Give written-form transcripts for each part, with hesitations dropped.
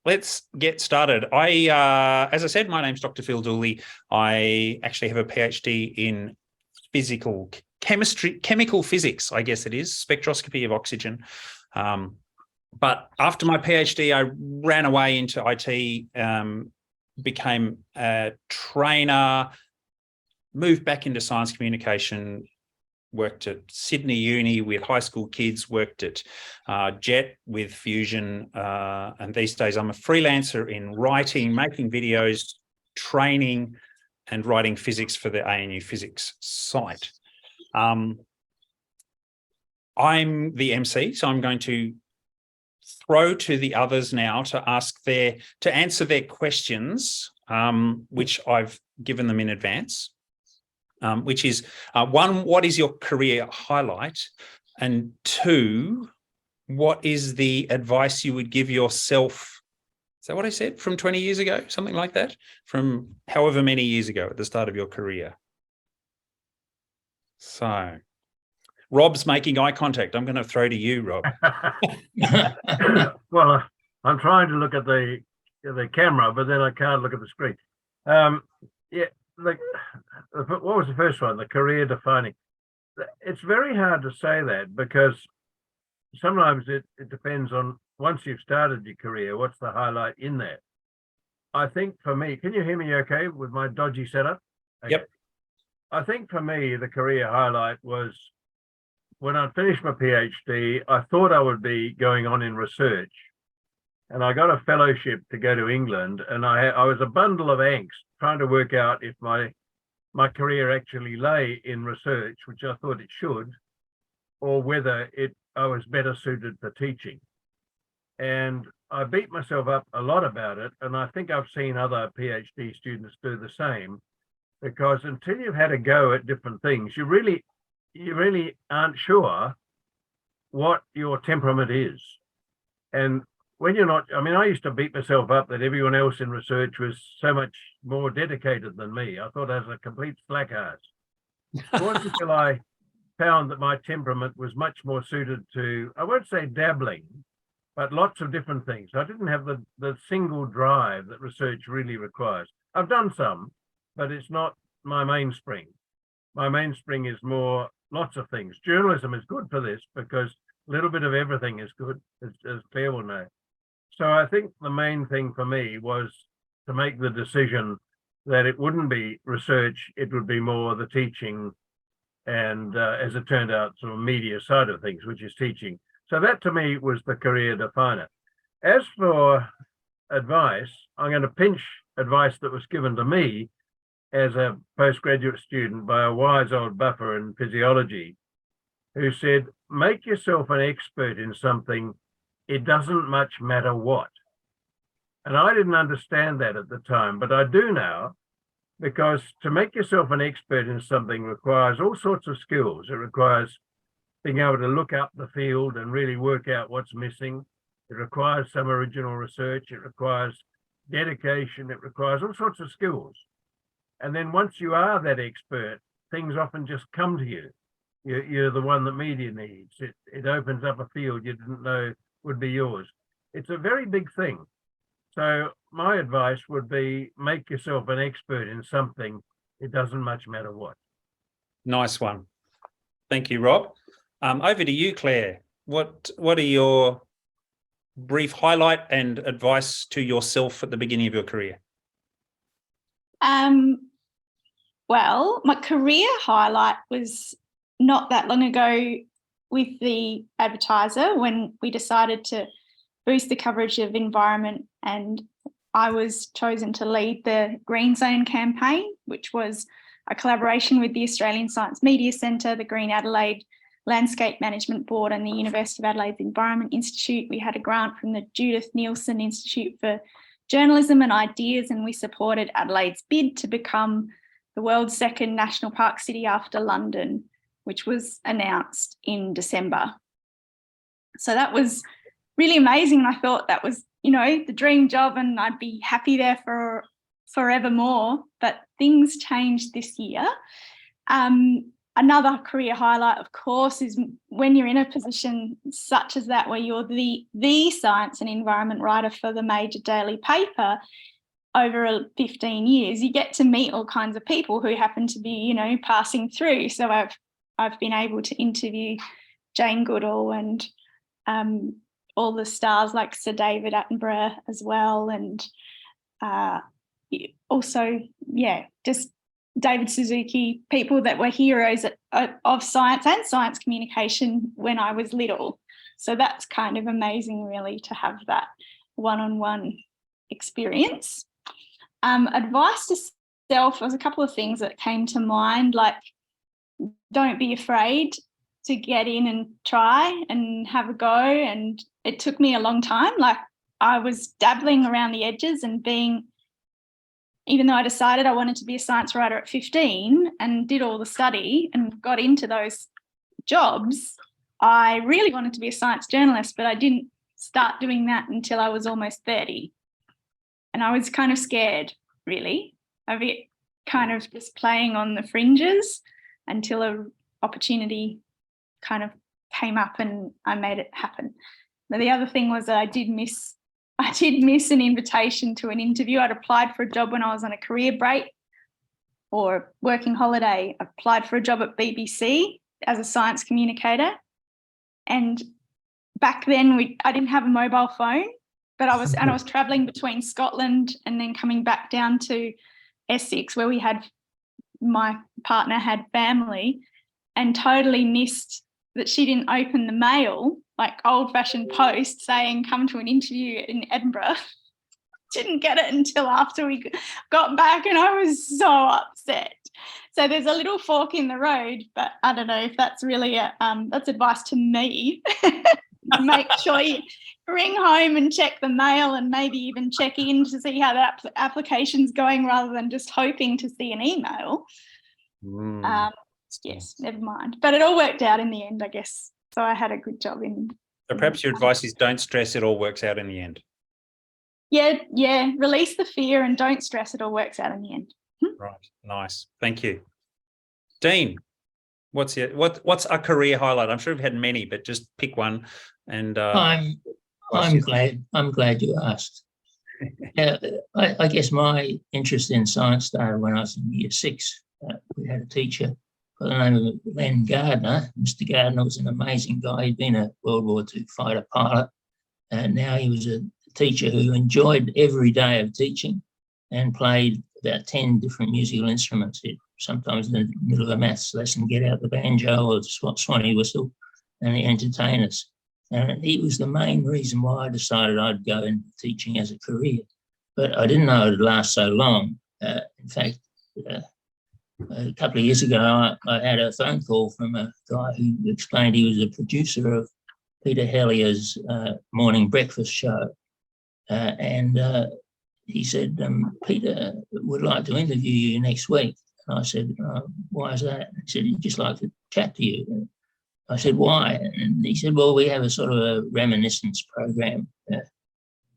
let's get started. As I said, my name's Dr. Phil Dooley. I actually have a PhD in physical chemistry, chemical physics, I guess it is, spectroscopy of oxygen. But after my PhD, I ran away into IT, became a trainer, moved back into science communication, worked at Sydney Uni with high school kids, worked at Jet with Fusion, and these days I'm a freelancer in writing, making videos, training, and writing physics for the ANU physics site. I'm the MC, so I'm going to throw to the others now to answer their questions, which I've given them in advance. Which is one, what is your career highlight? And two, what is the advice you would give yourself? Is that what I said? From 20 years ago, something like that? From however many years ago at the start of your career. So, Rob's making eye contact. I'm going to throw to you, Rob. Well, I'm trying to look at the camera, but then I can't look at the screen. Yeah. What was the first one? The career defining. It's very hard to say that because sometimes it depends on, once you've started your career, what's the highlight in that? I think for me, can you hear me okay with my dodgy setup? Okay. Yep. I think for me, the career highlight was when I finished my PhD, I thought I would be going on in research. And I got a fellowship to go to England, and I was a bundle of angst trying to work out if my career actually lay in research, which I thought it should, or whether I was better suited for teaching. And I beat myself up a lot about it, and I think I've seen other PhD students do the same, because until you've had a go at different things, you really aren't sure what your temperament is. And when you're not, I mean, I used to beat myself up that everyone else in research was so much more dedicated than me. I thought I was a complete slack ass. It wasn't until I found that my temperament was much more suited to, I won't say dabbling, but lots of different things. I didn't have the single drive that research really requires. I've done some, but it's not my mainspring. My mainspring is more lots of things. Journalism is good for this because a little bit of everything is good, as Claire will know. So I think the main thing for me was to make the decision that it wouldn't be research, it would be more the teaching and, as it turned out, sort of media side of things, which is teaching. So that to me was the career definer. As for advice, I'm going to pinch advice that was given to me as a postgraduate student by a wise old buffer in physiology, who said, make yourself an expert in something. It doesn't much matter what. And I didn't understand that at the time, but I do now, because to make yourself an expert in something requires all sorts of skills. It requires being able to look up the field and really work out what's missing. It requires some original research. It requires dedication. It requires all sorts of skills. And then once you are that expert, things often just come to you. You're the one that media needs. It opens up a field you didn't know would be yours. It's a very big thing. So my advice would be, make yourself an expert in something. It doesn't much matter what. Nice one. Thank you, Rob. Over to you, Claire. What are your brief highlight and advice to yourself at the beginning of your career? Well, my career highlight was not that long ago with the Advertiser, when we decided to boost the coverage of environment, and I was chosen to lead the Green Zone campaign, which was a collaboration with the Australian Science Media Centre, the Green Adelaide Landscape Management Board and the University of Adelaide's Environment Institute. We had a grant from the Judith Neilson Institute for Journalism and Ideas, and we supported Adelaide's bid to become the world's second national park city after London, which was announced in December. So that was really amazing. And I thought that was, the dream job, and I'd be happy there for forevermore. But things changed this year. another career highlight, of course, is when you're in a position such as that, where you're the science and environment writer for the major daily paper over 15 years, you get to meet all kinds of people who happen to be, you know, passing through. So I've been able to interview Jane Goodall and all the stars like Sir David Attenborough as well, and also, just David Suzuki, people that were heroes of science and science communication when I was little. So that's kind of amazing, really, to have that one-on-one experience. Advice to self, there was a couple of things that came to mind, like don't be afraid to get in and try and have a go. And it took me a long time. Like, I was dabbling around the edges and even though I decided I wanted to be a science writer at 15 and did all the study and got into those jobs, I really wanted to be a science journalist, but I didn't start doing that until I was almost 30. And I was kind of scared, really, of it kind of just playing on the fringes until an opportunity kind of came up and I made it happen. But the other thing was that I did miss an invitation to an interview. I'd applied for a job when I was on a career break or working holiday. I applied for a job at BBC as a science communicator. And back then I didn't have a mobile phone, but I was traveling between Scotland and then coming back down to Essex, where my partner had family, and totally missed that she didn't open the mail, like old-fashioned post saying come to an interview in Edinburgh. Didn't get it until after we got back, and I was so upset. So there's a little fork in the road, but I don't know if that's really that's advice to me. Make sure you ring home and check the mail, and maybe even check in to see how that application's going rather than just hoping to see an email. Yes, never mind. But it all worked out in the end, I guess. So I had a good job in. So perhaps your advice is don't stress, it all works out in the end. Yeah. Release the fear and don't stress, it all works out in the end. Right. Nice. Thank you. Deane, what's a career highlight? I'm sure you've had many, but just pick one. And I'm glad you asked. I guess my interest in science started when I was in year 6. We had a teacher by the name of Len Gardner. Mr. Gardner was an amazing guy. He'd been a World War II fighter pilot, and now he was a teacher who enjoyed every day of teaching and played about 10 different musical instruments. He'd sometimes in the middle of a maths lesson get out the banjo or the swanee whistle and entertain us. And he was the main reason why I decided I'd go into teaching as a career. But I didn't know it would last so long. In fact, a couple of years ago, I had a phone call from a guy who explained he was a producer of Peter Hellier's morning breakfast show. And he said, Peter would like to interview you next week. And I said, why is that? He said, he'd just like to chat to you. And I said, why? And he said, well, we have a sort of a reminiscence program.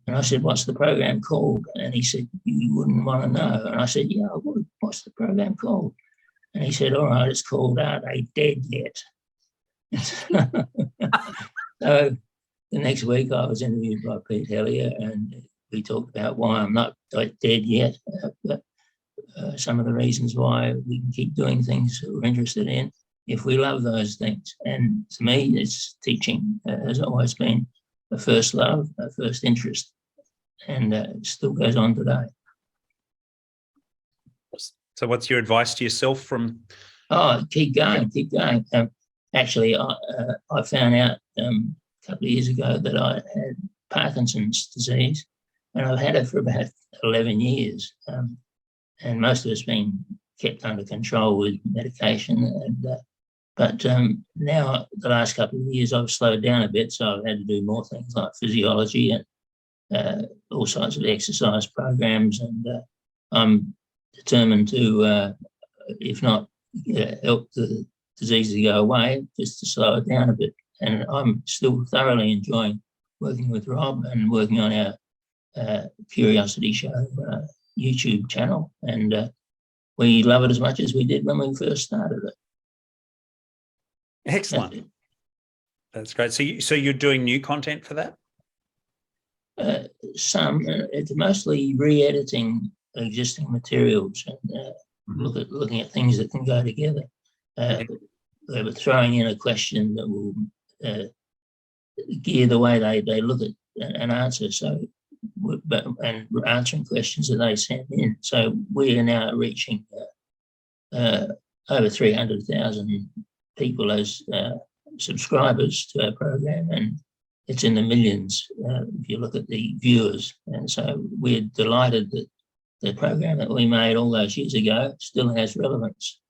And I said, what's the program called? And he said, you wouldn't want to know. And I said, yeah, I would. What's the program called? And he said, all right, it's called Are They Dead Yet? So the next week I was interviewed by Pete Hellier, and we talked about why I'm not dead yet, but some of the reasons why we can keep doing things that we're interested in if we love those things. And to me, it's teaching has always been a first love, a first interest, and it still goes on today. So what's your advice to yourself from? Oh, keep going. Actually, I found out a couple of years ago that I had Parkinson's disease, and I've had it for about 11 years. And most of it's been kept under control with medication. But now, the last couple of years, I've slowed down a bit, so I've had to do more things like physiology and all sorts of exercise programs. And I'm determined to, if not help the disease to go away, just to slow it down a bit. And I'm still thoroughly enjoying working with Robb and working on our Curiosity Show YouTube channel. And we love it as much as we did when we first started it. Excellent. That's great. So you're doing new content for that? It's mostly re-editing existing materials and looking at things that can go together. They were throwing in a question that will gear the way they look at an answer. So, and answering questions that they send in. So we are now reaching over 300,000 people as subscribers to our program, and it's in the millions if you look at the viewers. And so we're delighted that the program that we made all those years ago still has relevance.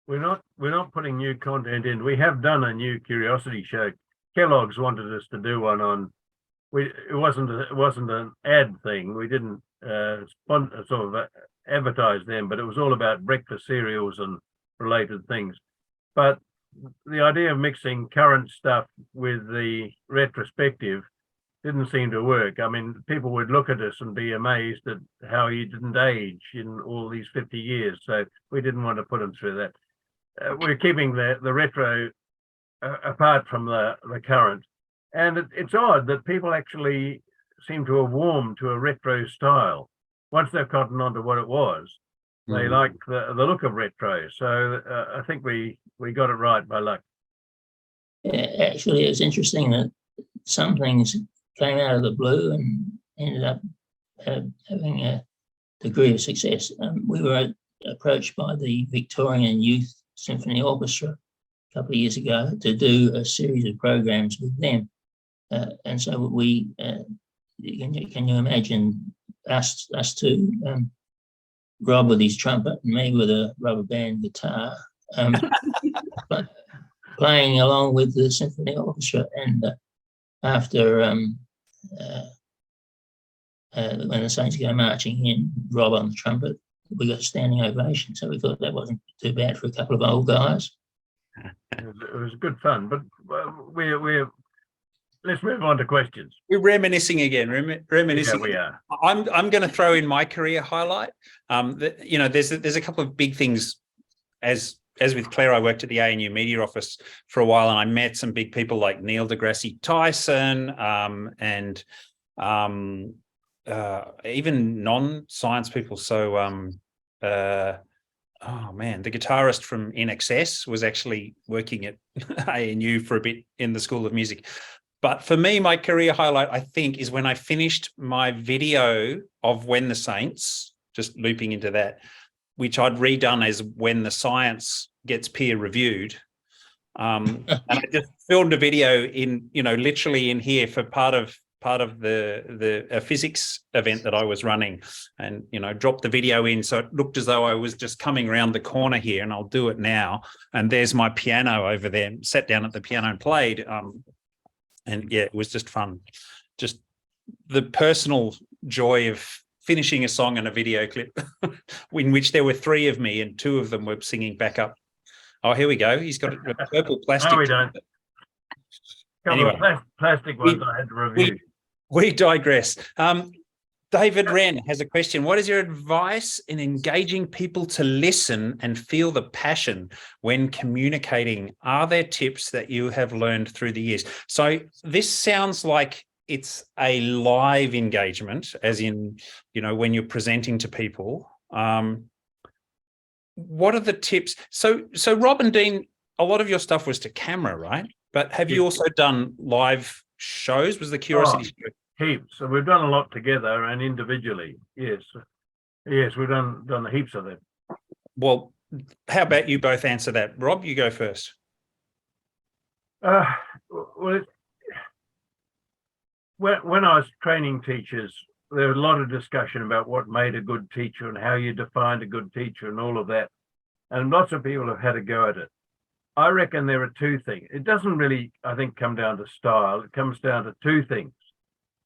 We're not putting new content in. We have done a new curiosity show. Kellogg's wanted us to do one on. It wasn't an ad thing. We didn't advertise them, but it was all about breakfast cereals and related things. But the idea of mixing current stuff with the retrospective didn't seem to work. I mean, people would look at us and be amazed at how you didn't age in all these 50 years. So we didn't want to put them through that. We're keeping the retro apart from the current. And it's odd that people actually seem to have warmed to a retro style. Once they've gotten onto what it was, they like the look of retro. So I think we got it right by luck. Yeah, actually, it was interesting that some things came out of the blue and ended up having a degree of success. We were approached by the Victorian Youth Symphony Orchestra a couple of years ago to do a series of programs with them. And so we, can you imagine us two, Robb with his trumpet and me with a rubber band guitar, playing along with the symphony orchestra. And after when the Saints go marching in, Robb on the trumpet, we got a standing ovation. So we thought that wasn't too bad for a couple of old guys. It was good fun, but let's move on to questions. We're reminiscing again. Reminiscing. Yeah, we are. I'm going to throw in my career highlight. There's a couple of big things. As with Clare, I worked at the ANU media office for a while, and I met some big people like Neil deGrasse Tyson, and even non-science people. So, oh man, the guitarist from INXS was actually working at ANU for a bit in the School of Music. But for me, my career highlight, I think, is when I finished my video of When the Saints, just looping into that, which I'd redone as When the Science Gets Peer Reviewed. And I just filmed a video in, literally in here for part of the physics event that I was running, and, dropped the video in. So it looked as though I was just coming around the corner here, and I'll do it now. And there's my piano over there, sat down at the piano and played. And yeah, it was just fun. Just the personal joy of finishing a song and a video clip in which there were 3 of me and 2 of them were singing back up. Oh, here we go. He's got a purple plastic. No, we don't. Anyway, Plastic ones I had to review. We digress. David Wren has a question. What is your advice in engaging people to listen and feel the passion when communicating? Are there tips that you have learned through the years? So this sounds like it's a live engagement, as in, when you're presenting to people. What are the tips? So Robb and Deane, a lot of your stuff was to camera, right? But have you also done live shows? Was the Curiosity show? Heaps. So we've done a lot together and individually. Yes, we've done heaps of it. Well, how about you both answer that? Robb, you go first. Well, when I was training teachers, there was a lot of discussion about what made a good teacher and how you defined a good teacher and all of that. And lots of people have had a go at it. I reckon there are 2 things. It doesn't really, I think, come down to style. It comes down to 2 things.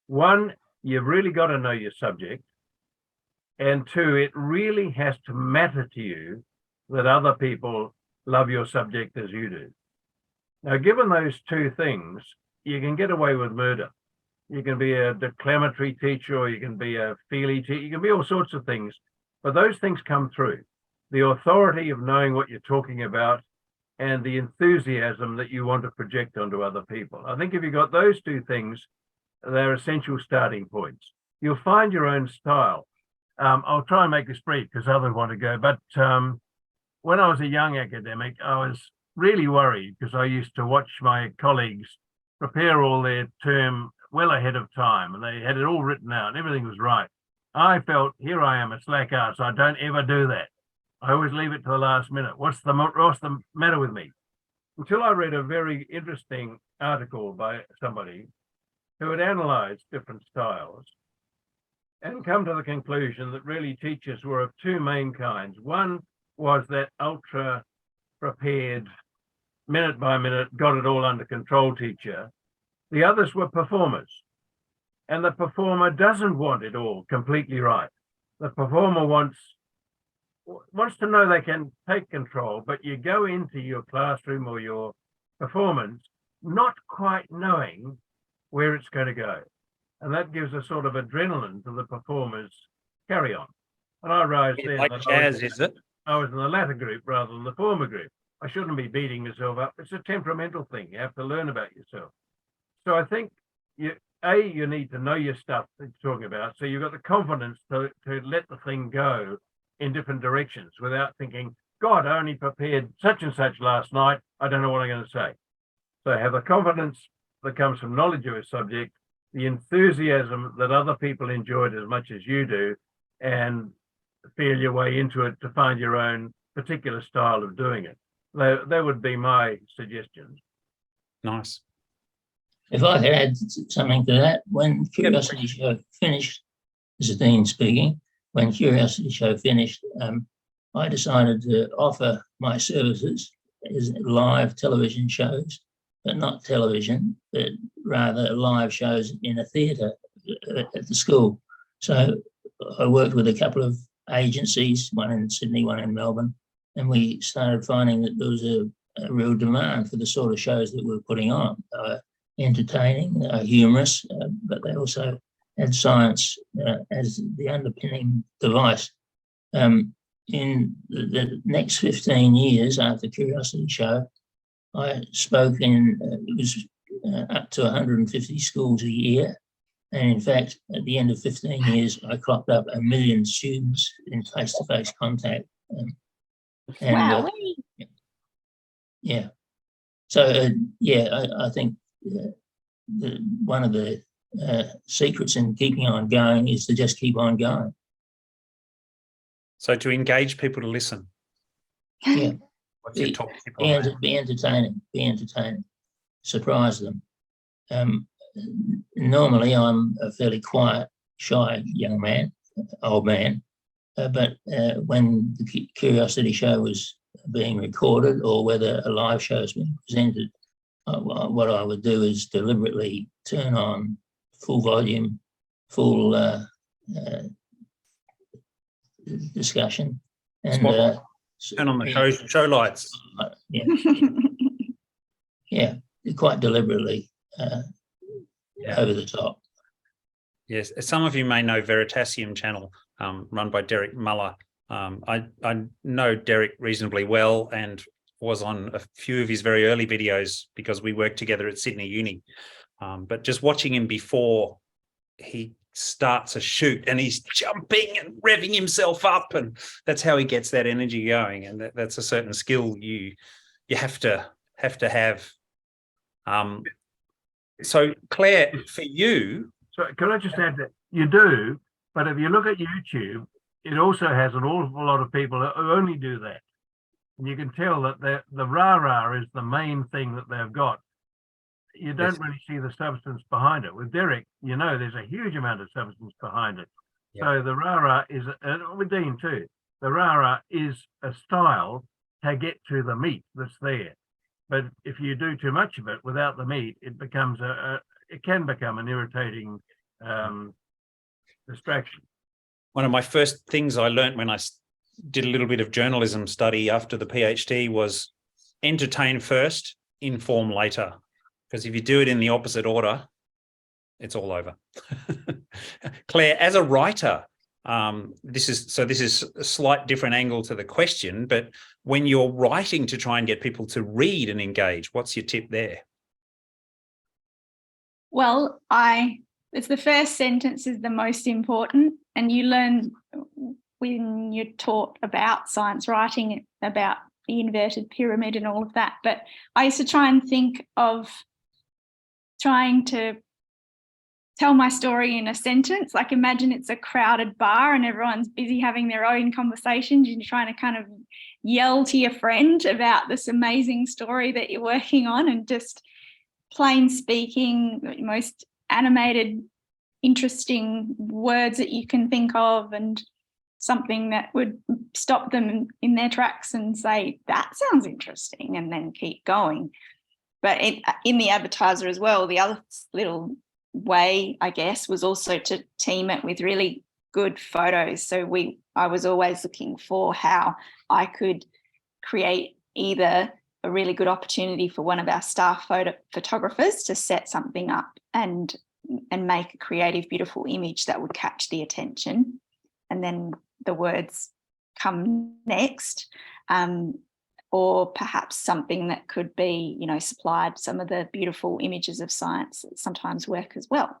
One, you've really got to know your subject. And 2, it really has to matter to you that other people love your subject as you do. Now, given those 2 things, you can get away with murder. You can be a declamatory teacher, or you can be a feely teacher. You can be all sorts of things, but those things come through. The authority of knowing what you're talking about and the enthusiasm that you want to project onto other people. I think if you've got those two things, they're essential starting points. You'll find your own style. I'll try and make this brief because others want to go, but when I was a young academic, I was really worried because I used to watch my colleagues prepare all their term well ahead of time, and they had it all written out, and everything was right. I felt, here I am, a slack ass. I don't ever do that. I always leave it to the last minute. What's the matter with me? Until I read a very interesting article by somebody who had analyzed different styles and come to the conclusion that really teachers were of two main kinds. One was that ultra prepared, minute by minute, got it all under control teacher. The others were performers. And the performer doesn't want it all completely right. The performer wants to know they can take control, but you go into your classroom or your performance not quite knowing where it's going to go. And that gives a sort of adrenaline to the performer's carry on. And I rise there. Like jazz, is it? I was in the latter group rather than the former group. I shouldn't be beating myself up. It's a temperamental thing. You have to learn about yourself. So I think you need to know your stuff that you're talking about. So you've got the confidence to let the thing go in different directions without thinking, God, I only prepared such and such last night. I don't know what I'm going to say. So have the confidence that comes from knowledge of a subject, the enthusiasm that other people enjoyed as much as you do, and feel your way into it to find your own particular style of doing it. That would be my suggestions. Nice. If I could add something to that, when Curiosity Show finished, this is Deane speaking, when Curiosity Show finished, I decided to offer my services as live television shows, but not television, but rather live shows in a theatre at the school. So I worked with a couple of agencies, one in Sydney, one in Melbourne, and we started finding that there was a real demand for the sort of shows that we were putting on. Entertaining, humorous, but they also had science as the underpinning device. In the next 15 years after Curiosity Show, I spoke in, it was up to 150 schools a year. And in fact, at the end of 15 years, I clocked up 1 million students in face-to-face contact. Wow. Yeah. So, I think one of the secrets in keeping on going is to just keep on going. So to engage people to listen. Yeah. What's your top tip Be on that? entertaining. Surprise them. Normally, I'm a fairly quiet, shy young man, old man. But when the Curiosity Show was being recorded or whether a live show is being presented, what I would do is deliberately turn on full volume, full discussion, and turn on the show lights. Yeah, quite deliberately over the top. Yes, some of you may know Veritasium channel, run by Derek Muller. I know Derek reasonably well and was on a few of his very early videos because we worked together at Sydney Uni. But just watching him before he starts a shoot and he's jumping and revving himself up, and that's how he gets that energy going. And that's a certain skill you have to have. So Claire, for you. So can I just add that you do, but if you look at YouTube, it also has an awful lot of people who only do that. And you can tell that the rah-rah is the main thing that they've got. You don't really see the substance behind it. With Derek, there's a huge amount of substance behind it. Yeah. So the rah-rah is, and with Deane too, the rah-rah is a style to get to the meat that's there. But if you do too much of it without the meat, it becomes it can become an irritating distraction. One of my first things I learned when I did a little bit of journalism study after the PhD was entertain first, inform later. Because if you do it in the opposite order, it's all over. Claire, as a writer, this is a slight different angle to the question, but when you're writing to try and get people to read and engage, what's your tip there? Well, it's the first sentence is the most important, and you learn when you're taught about science writing, about the inverted pyramid and all of that. But I used to try and think of trying to tell my story in a sentence. Like, imagine it's a crowded bar and everyone's busy having their own conversations, and you're trying to kind of yell to your friend about this amazing story that you're working on, and just plain speaking, the most animated, interesting words that you can think of, and something that would stop them in their tracks and say, that sounds interesting, and then keep going. But in the advertiser as well, the other little way, I guess, was also to team it with really good photos. So I was always looking for how I could create either a really good opportunity for one of our staff photographers to set something up and make a creative, beautiful image that would catch the attention, and then the words come next, or perhaps something that could be, supplied some of the beautiful images of science that sometimes work as well.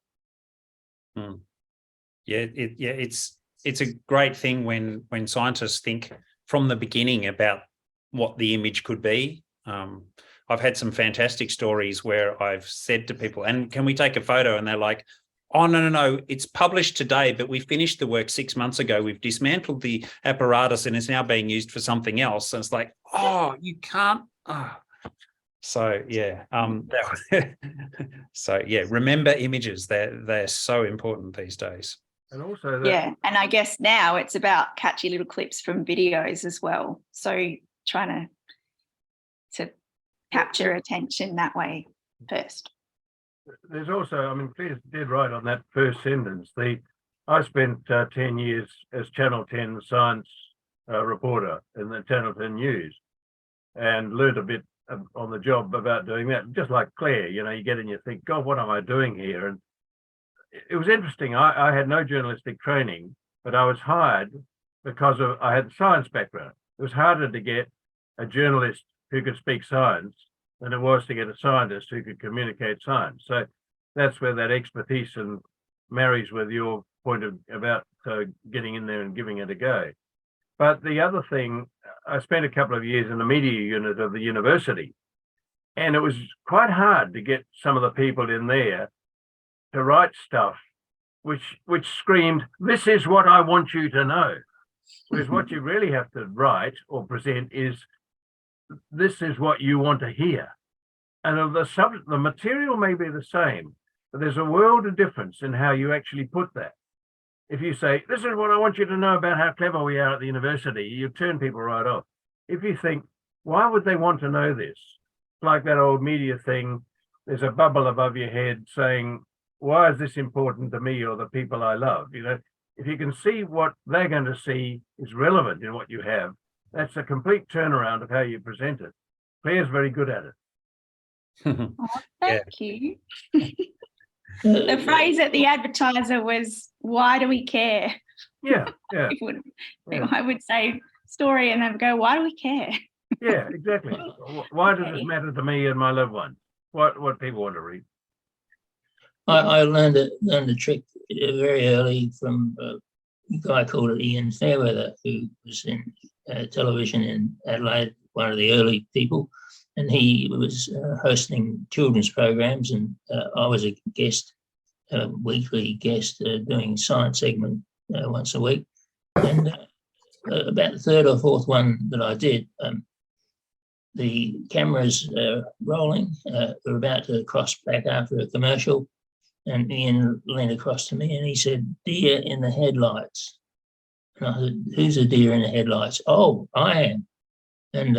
It's a great thing when scientists think from the beginning about what the image could be. I've had some fantastic stories where I've said to people, and can we take a photo? And they're like, oh, no, it's published today, but we finished the work 6 months ago. We've dismantled the apparatus and it's now being used for something else. And it's like, oh, you can't. Oh. So, yeah. Remember images. They're so important these days. And also and I guess now it's about catchy little clips from videos as well. So trying to capture attention that way first. There's also, Claire did right on that first sentence. I spent 10 years as Channel 10 science reporter in the Channel 10 News, and learned a bit on the job about doing that. Just like Claire, you get in, you think, God, what am I doing here? And it was interesting. I had no journalistic training, but I was hired because I had a science background. It was harder to get a journalist who could speak science than it was to get a scientist who could communicate science. So that's where that expertise and marries with your point about getting in there and giving it a go. But the other thing, I spent a couple of years in the media unit of the university, and it was quite hard to get some of the people in there to write stuff which screamed, this is what I want you to know. Whereas what you really have to write or present is, this is what you want to hear. And the material may be the same, but there's a world of difference in how you actually put that. If you say, this is what I want you to know about how clever we are at the university, you turn people right off. If you think, why would they want to know this? Like that old media thing, there's a bubble above your head saying, why is this important to me or the people I love? If you can see what they're going to see is relevant in what you have, that's a complete turnaround of how you present it. Claire's very good at it. Thank you. The phrase at the advertiser was, why do we care? Yeah. I would say story and then go, why do we care? Yeah, exactly. Why does this matter to me and my loved ones? What people want to read? I learned the trick very early from a guy called Ian Fairweather, who was in television in Adelaide, one of the early people, and he was hosting children's programs, and I was a guest, weekly guest, doing a science segment once a week. And about the third or fourth one that I did, the cameras rolling, were about to cross back after a commercial, and Ian leaned across to me and he said, deer in the headlights. And I said, who's a deer in the headlights? Oh, I am. And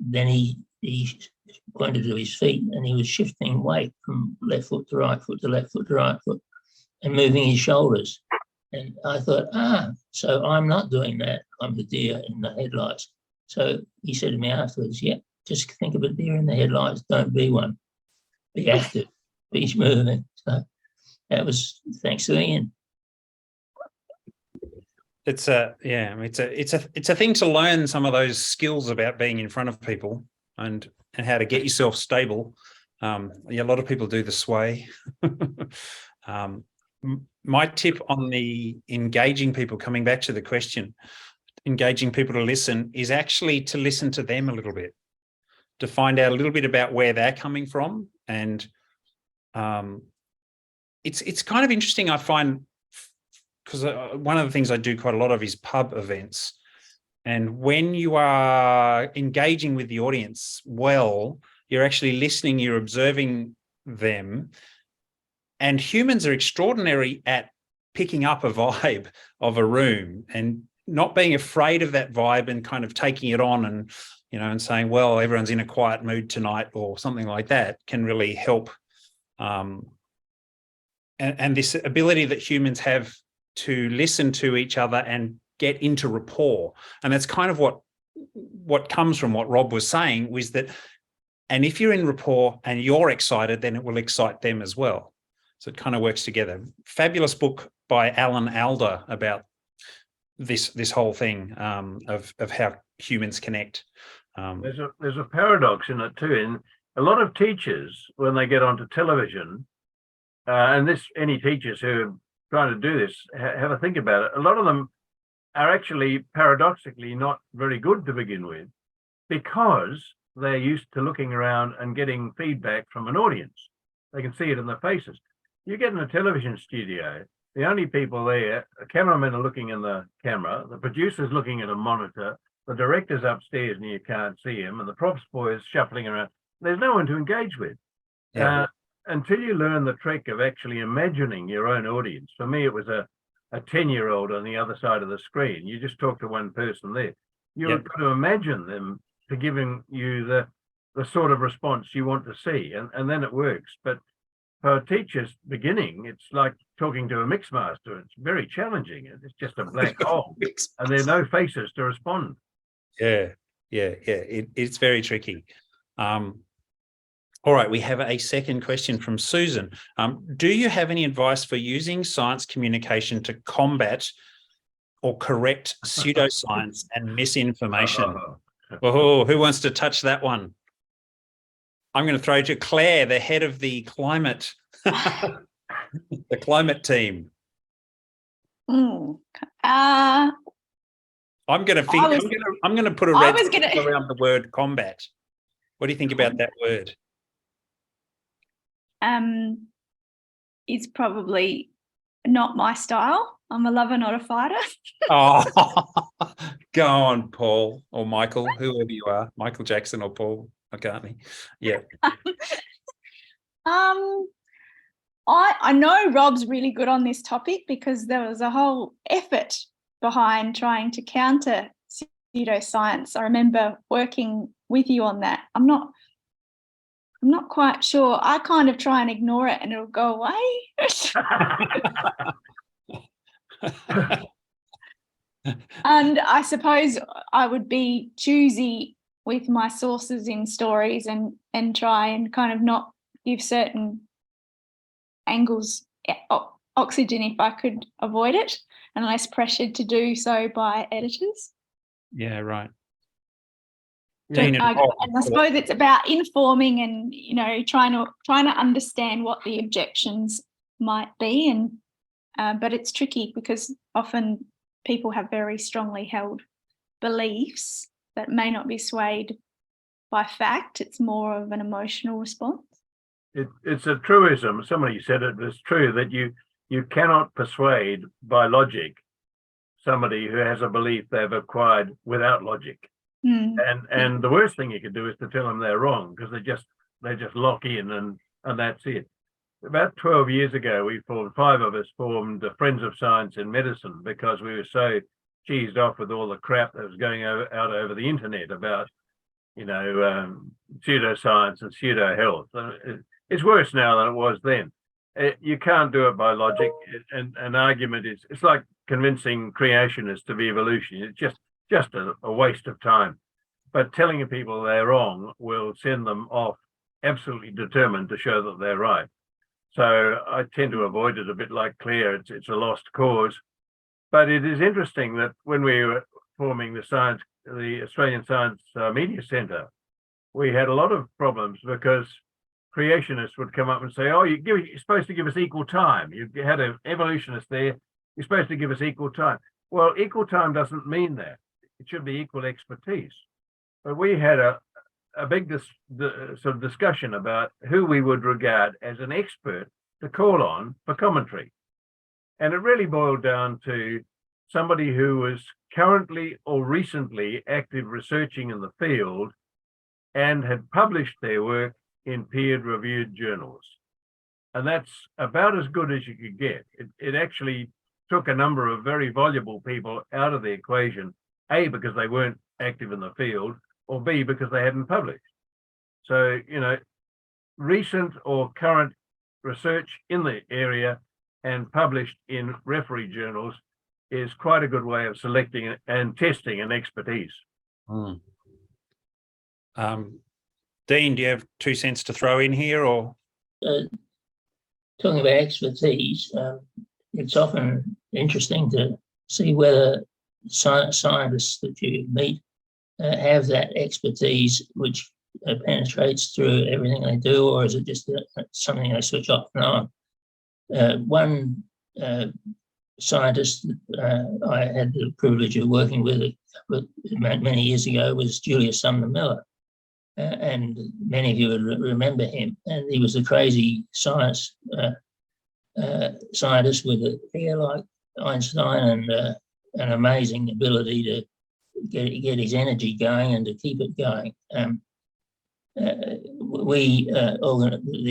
then he pointed to his feet and he was shifting weight from left foot to right foot to left foot to right foot and moving his shoulders. And I thought, so I'm not doing that. I'm the deer in the headlights. So he said to me afterwards, yeah, just think of a deer in the headlights. Don't be one. Be active. Be moving. So that was thanks to Ian. it's a thing to learn some of those skills about being in front of people and how to get yourself stable. A lot of people do the sway. My tip on the engaging people, coming back to the question, engaging people to listen, is actually to listen to them a little bit, to find out a little bit about where they're coming from. And it's kind of interesting, I find, because one of the things I do quite a lot of is pub events. And when you are engaging with the audience well, you're actually listening, you're observing them. And humans are extraordinary at picking up a vibe of a room and not being afraid of that vibe and kind of taking it on and, and saying, well, everyone's in a quiet mood tonight or something like that can really help. And this ability that humans have to listen to each other and get into rapport. And that's kind of what comes from what Robb was saying, was that, and if you're in rapport and you're excited, then it will excite them as well. So it kind of works together. Fabulous book by Alan Alda about this whole thing of how humans connect. There's a paradox in it too. In a lot of teachers, when they get onto television, and any teachers who are trying to do this, have a think about it. A lot of them are actually paradoxically not very good to begin with, because they're used to looking around and getting feedback from an audience. They can see it in their faces. You get in a television studio, the only people there, the cameramen are looking in the camera, the producer's looking at a monitor, the director's upstairs and you can't see him, and the props boy is shuffling around. There's no one to engage with. Yeah. Until you learn the trick of actually imagining your own audience. For me, it was a 10-year-old on the other side of the screen. You just talk to one person there. You've got to imagine them to giving you the sort of response you want to see, and then it works. But for teachers beginning, it's like talking to a mix master. It's very challenging. It's just a black hole, and there are no faces to respond. Yeah. It's very tricky. All right, we have a second question from Susan. Do you have any advice for using science communication to combat or correct pseudoscience and misinformation? Oh, who wants to touch that one? I'm going to throw to Claire, the head of the climate, the climate team. I'm going to put a red around the word combat. What do you think about that word? It's probably not my style. I'm a lover, not a fighter. Oh, go on, Paul or Michael, whoever you are, Michael Jackson or Paul McCartney. Yeah. I know Rob's really good on this topic, because there was a whole effort behind trying to counter pseudoscience. I remember working with you on that. I'm not quite sure. I kind of try and ignore it and it'll go away. And I suppose I would be choosy with my sources in stories and try and kind of not give certain angles oxygen if I could avoid it, and less pressured to do so by editors. Yeah, right. And I suppose it's about informing and, trying to understand what the objections might be, and but it's tricky because often people have very strongly held beliefs that may not be swayed by fact. It's more of an emotional response. It's a truism. Somebody said it was true that you cannot persuade by logic somebody who has a belief they've acquired without logic. And the worst thing you could do is to tell them they're wrong, because they just lock in and that's it. About 12 years ago, five of us formed Friends of Science in Medicine, because we were so cheesed off with all the crap that was going out over the internet about, pseudoscience and pseudo health. It's worse now than it was then. You can't do it by logic. And an argument it's like convincing creationists of evolution. It's just a waste of time. But telling people they're wrong will send them off absolutely determined to show that they're right. So I tend to avoid it a bit like Clare. It's a lost cause. But it is interesting that when we were forming the Australian Science Media Centre, we had a lot of problems because creationists would come up and say, "Oh, you're supposed to give us equal time. You had an evolutionist there. You're supposed to give us equal time." Well, equal time doesn't mean that. It should be equal expertise. But we had a big sort of discussion about who we would regard as an expert to call on for commentary. And it really boiled down to somebody who was currently or recently active researching in the field and had published their work in peer-reviewed journals. And that's about as good as you could get. It actually took a number of very valuable people out of the equation, A, because they weren't active in the field, or B, because they hadn't published. So, recent or current research in the area and published in referee journals is quite a good way of selecting and testing an expertise. Deane, do you have 2 cents to throw in here, or? Talking about expertise, it's often interesting to see whether scientists that you meet have that expertise which penetrates through everything they do, or is it just something they switch off and on? One scientist I had the privilege of working with many years ago was Julius Sumner Miller. And many of you would remember him. And he was a crazy scientist with a hair like Einstein and an amazing ability to get his energy going and to keep it going.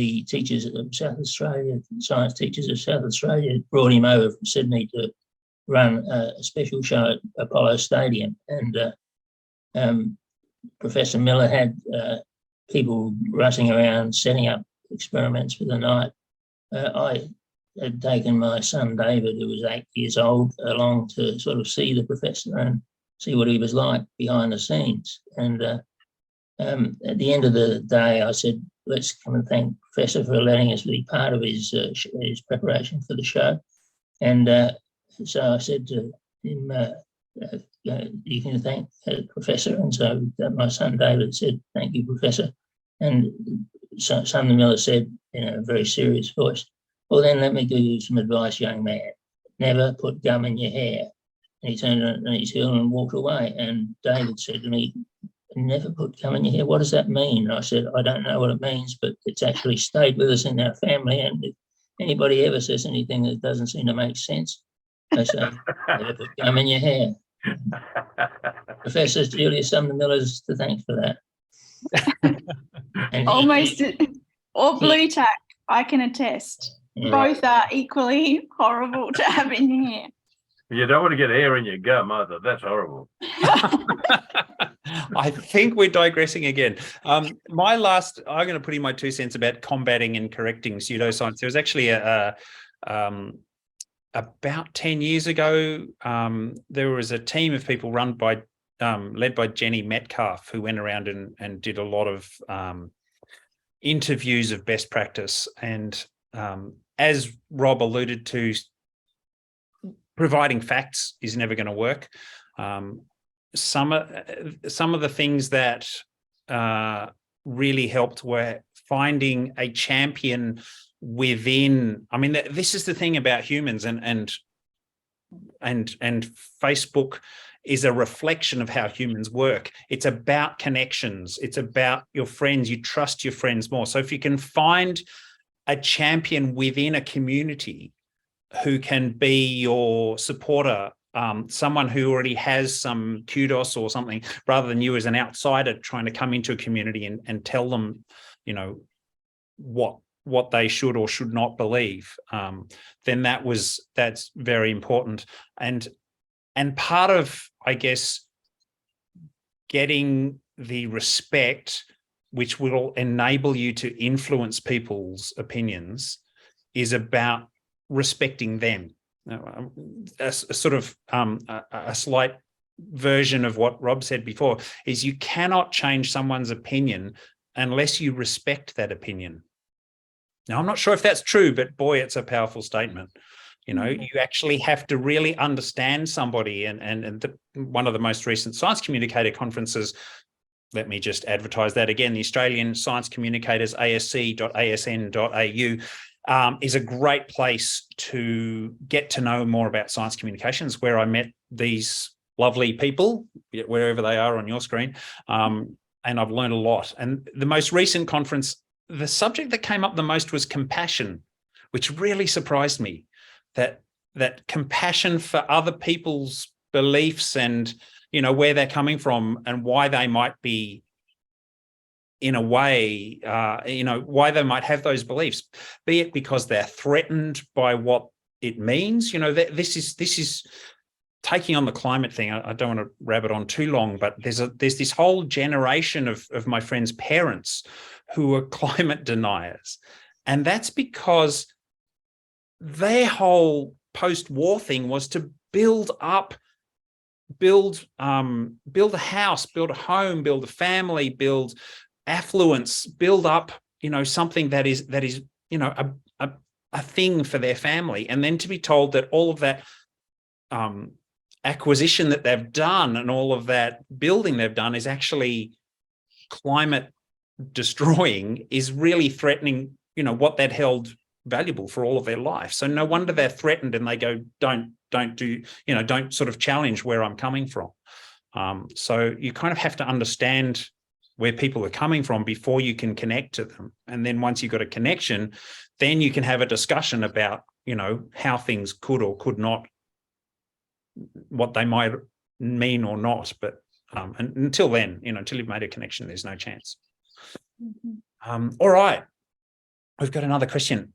The teachers of South Australia, science teachers of South Australia, brought him over from Sydney to run a special show at Apollo Stadium. And Professor Miller had people rushing around setting up experiments for the night. I had taken my son David, who was 8 years old, along to sort of see the professor and see what he was like behind the scenes. And at the end of the day, I said, "Let's come and thank Professor for letting us be part of his preparation for the show." And so I said to him, "You can thank Professor." And so my son David said, "Thank you, Professor." And Sumner Miller said in a very serious voice, "Well, then let me give you some advice, young man. Never put gum in your hair." And he turned on his heel and walked away. And David said to me, "Never put gum in your hair. What does that mean?" And I said, "I don't know what it means, but it's actually stayed with us in our family. And if anybody ever says anything that doesn't seem to make sense, they say, never put gum in your hair." Professor Julius Sumner Miller's to thank for that. Almost, or blue tack, I can attest. Yeah. Both are equally horrible to have in your hair. You don't want to get hair in your gum either. That's horrible. I think we're digressing again. I'm going to put in my 2 cents about combating and correcting pseudoscience. There was actually about 10 years ago, there was a team of people led by Jenny Metcalf, who went around and did a lot of interviews of best practice. And as Rob alluded to, providing facts is never going to work. Some of the things that really helped were finding a champion within. I mean, this is the thing about humans, and Facebook is a reflection of how humans work. It's about connections. It's about your friends. You trust your friends more. So if you can find a champion within a community who can be your supporter, someone who already has some kudos or something, rather than you as an outsider trying to come into a community and tell them, what they should or should not believe, then that's very important. And part of, I guess, getting the respect which will enable you to influence people's opinions is about respecting them. A slight version of what Rob said before is you cannot change someone's opinion unless you respect that opinion. Now, I'm not sure if that's true, but boy, it's a powerful statement. You know, you actually have to really understand somebody. And one of the most recent science communicator conferences, let me just advertise that again, the Australian Science Communicators, asc.asn.au, is a great place to get to know more about science communications, where I met these lovely people, wherever they are on your screen, and I've learned a lot. And the most recent conference, the subject that came up the most was compassion, which really surprised me, that compassion for other people's beliefs and, you know, where they're coming from and why they might be, in a way, you know, why they might have those beliefs, be it because they're threatened by what it means. You know, this is taking on the climate thing. I don't want to rabbit on too long, but there's this whole generation of my friends' parents who are climate deniers. And that's because their whole post-war thing was to build a house, build a home, build a family, build affluence, build up, you know, something that is, you know, a thing for their family. And then to be told that all of that acquisition that they've done and all of that building they've done is actually climate destroying is really threatening, you know, what they'd held valuable for all of their life. So no wonder they're threatened and they go, don't do, you know, don't sort of challenge where I'm coming from. So you kind of have to understand where people are coming from before you can connect to them. And then once you've got a connection, then you can have a discussion about, you know, how things could or could not, what they might mean or not. But and until then, you know, until you've made a connection, there's no chance. All right. We've got another question.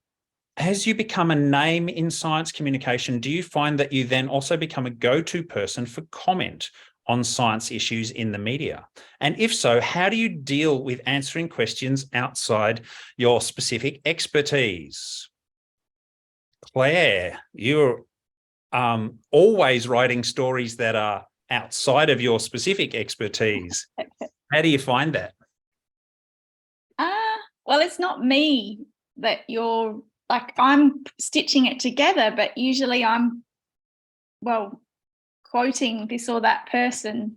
As you become a name in science communication, do you find that you then also become a go-to person for comment on science issues in the media? And if so, how do you deal with answering questions outside your specific expertise? Claire, you're always writing stories that are outside of your specific expertise. How do you find that? Well, it's not me that you're, like, I'm stitching it together, but usually I'm, well, quoting this or that person.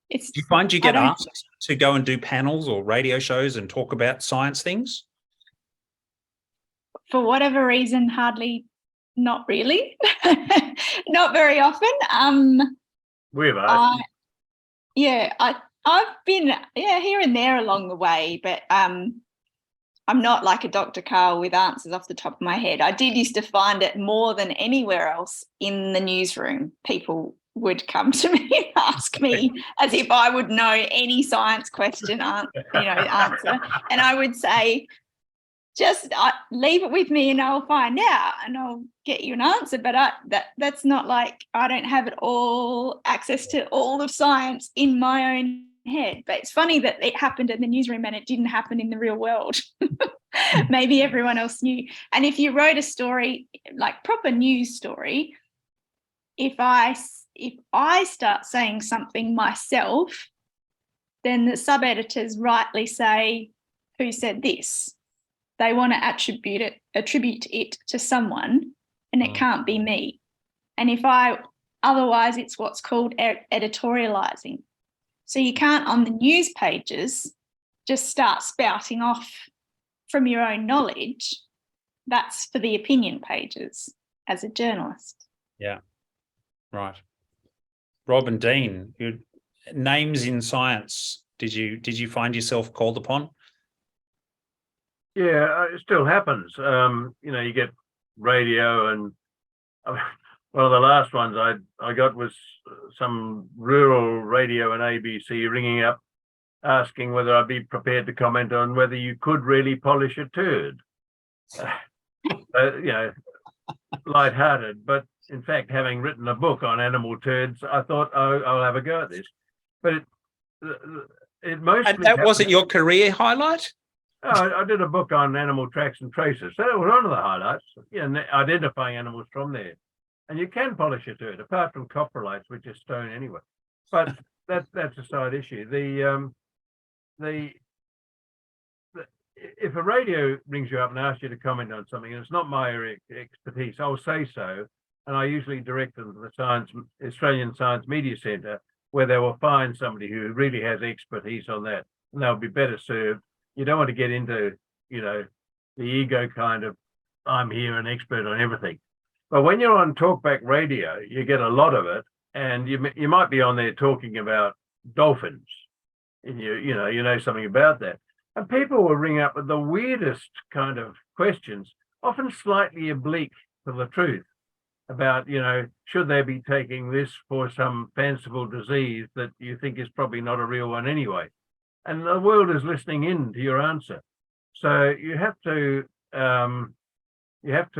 It's. Do you find you get asked to go and do panels or radio shows and talk about science things? For whatever reason, not really, not very often. We've asked. I've been here and there along the way, but I'm not like a Dr. Carl with answers off the top of my head. I did used to find it more than anywhere else in the newsroom. People would come to me and ask me as if I would know any science question answer. And I would say, just leave it with me and I'll find out and I'll get you an answer. But that's not like, I don't have it all, access to all of science in my own head. But it's funny that it happened in the newsroom and it didn't happen in the real world. Maybe everyone else knew. And if you wrote a story, like proper news story, if I start saying something myself, then the sub-editors rightly say, who said this? They want to attribute it to someone, and it can't be me. And otherwise it's what's called editorializing. So you can't, on the news pages, just start spouting off from your own knowledge. That's for the opinion pages as a journalist. Yeah, right. Robb and Deane, your names in science, did you find yourself called upon? Yeah, it still happens. You get radio, and one of the last ones I got was some rural radio and ABC ring up asking whether I'd be prepared to comment on whether you could really polish a turd. Lighthearted, but in fact, having written a book on animal turds, I thought, I'll have a go at this. But it mostly. And that wasn't your career highlight? I did a book on animal tracks and traces, so it was one of the highlights. Identifying animals from there, and you can polish a turd, apart from coprolites, which is stone anyway. But that's a side issue. if a radio rings you up and asks you to comment on something, and it's not my expertise, I'll say so. And I usually direct them to the Australian Science Media Centre, where they will find somebody who really has expertise on that, and they'll be better served. You don't want to get into, the ego kind of, I'm here an expert on everything. But when you're on talkback radio, you get a lot of it, and you might be on there talking about dolphins, and you know something about that. And people will ring up with the weirdest kind of questions, often slightly oblique to the truth, about, should they be taking this for some fanciful disease that you think is probably not a real one anyway? And the world is listening in to your answer. So you have to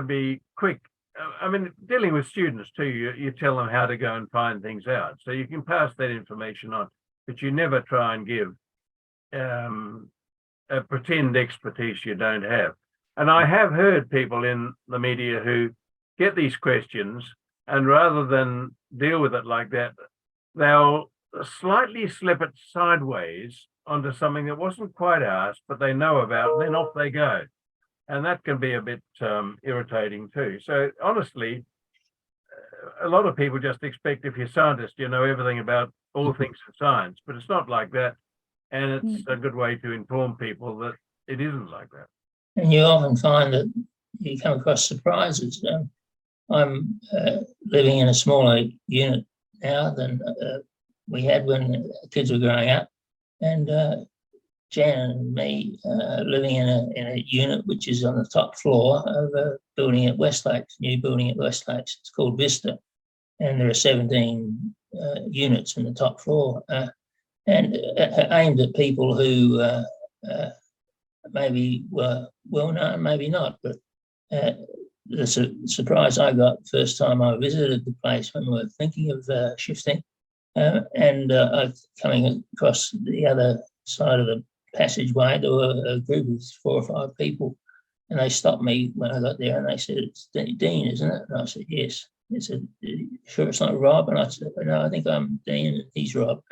be quick. I mean, dealing with students too, you tell them how to go and find things out. So you can pass that information on, but you never try and give a pretend expertise you don't have. And I have heard people in the media who get these questions, and rather than deal with it like that, they'll slightly slip it sideways onto something that wasn't quite asked, but they know about, and then off they go. And that can be a bit irritating too. So honestly, a lot of people just expect if you're a scientist, you know everything about all things in science, but it's not like that. And it's a good way to inform people that it isn't like that. And you often find that you come across surprises. I'm living in a smaller unit now than we had when the kids were growing up. And Jan and me living in a unit which is on the top floor of a building at West Lakes, new building at West Lakes. It's called Vista. And there are 17 units in the top floor. And aimed at people who maybe were well known, maybe not. But the surprise I got the first time I visited the place when we were thinking of shifting, and coming across the other side of the passageway, there were a group of 4 or 5 people, and they stopped me when I got there, and they said, "It's Deane, isn't it?" And I said, "Yes." They said, "Sure it's not Robb?" And I said, "No, I think I'm Deane and he's Robb."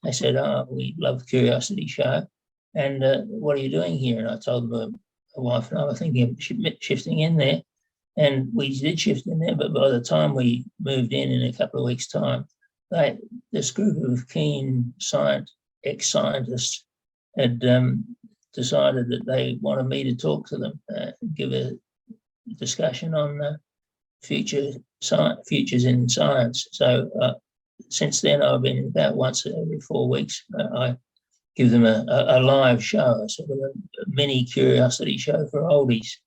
They said, "Oh, we love the Curiosity Show. And what are you doing here?" And I told them my wife and I were thinking of shifting in there. And we did shift in there, but by the time we moved in a couple of weeks' time, this group of keen ex-scientists had decided that they wanted me to talk to them, give a discussion on futures in science. So since then, I've been about once every 4 weeks. I give them a live show, sort of a mini curiosity show for oldies,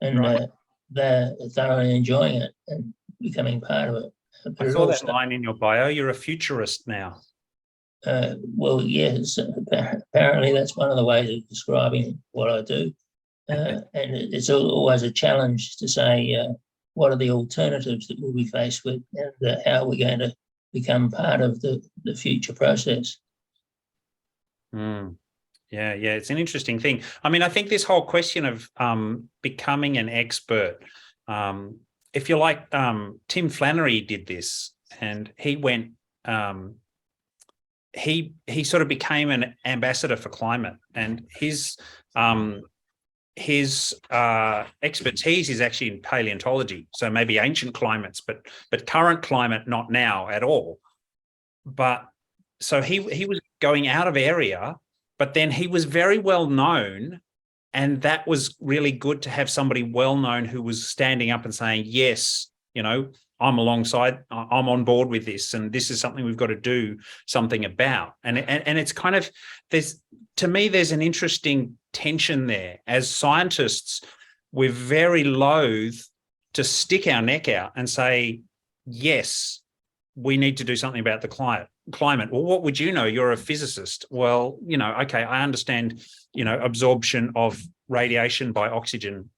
and right. They're thoroughly enjoying it and becoming part of it. I saw that line in your bio. You're a futurist now. Well, yes, apparently that's one of the ways of describing what I do. And it's always a challenge to say, what are the alternatives that we'll be faced with, and how are we going to become part of the future process? Yeah, it's an interesting thing. I mean, I think this whole question of becoming an expert, if you like, Tim Flannery did this, and he went, he sort of became an ambassador for climate, and his expertise is actually in paleontology, so maybe ancient climates, but current climate not now at all. But so he was going out of area, but then he was very well known, and that was really good to have somebody well known who was standing up and saying, yes, I'm alongside, I'm on board with this, and this is something we've got to do something about. And it's kind of, to me, there's an interesting tension there. As scientists, we're very loath to stick our neck out and say, yes, we need to do something about the climate. Well, what would you know? You're a physicist. Well, okay, I understand, absorption of radiation by oxygen.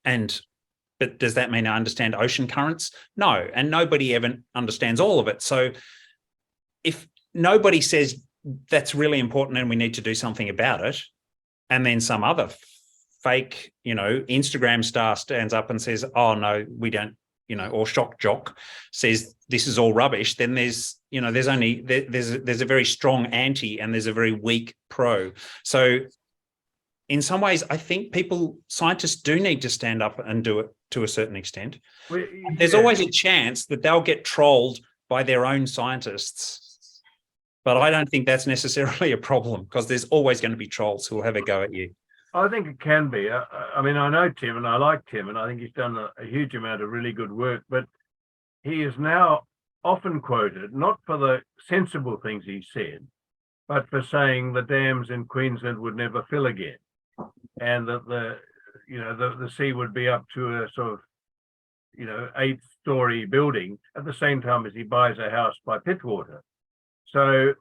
But does that mean I understand ocean currents? No, and nobody ever understands all of it. So if nobody says that's really important and we need to do something about it, and then some other fake, Instagram star stands up and says, oh, no, we don't, or shock jock says this is all rubbish, then there's a very strong anti and there's a very weak pro. So in some ways, I think scientists do need to stand up and do it to a certain extent. There's always a chance that they'll get trolled by their own scientists. But I don't think that's necessarily a problem, because there's always going to be trolls who will have a go at you. I think it can be. I mean, I know Tim and I like Tim, and I think he's done a huge amount of really good work, but he is now often quoted, not for the sensible things he said, but for saying the dams in Queensland would never fill again, and that the sea would be up to a sort of 8-story building at the same time as he buys a house by Pittwater. So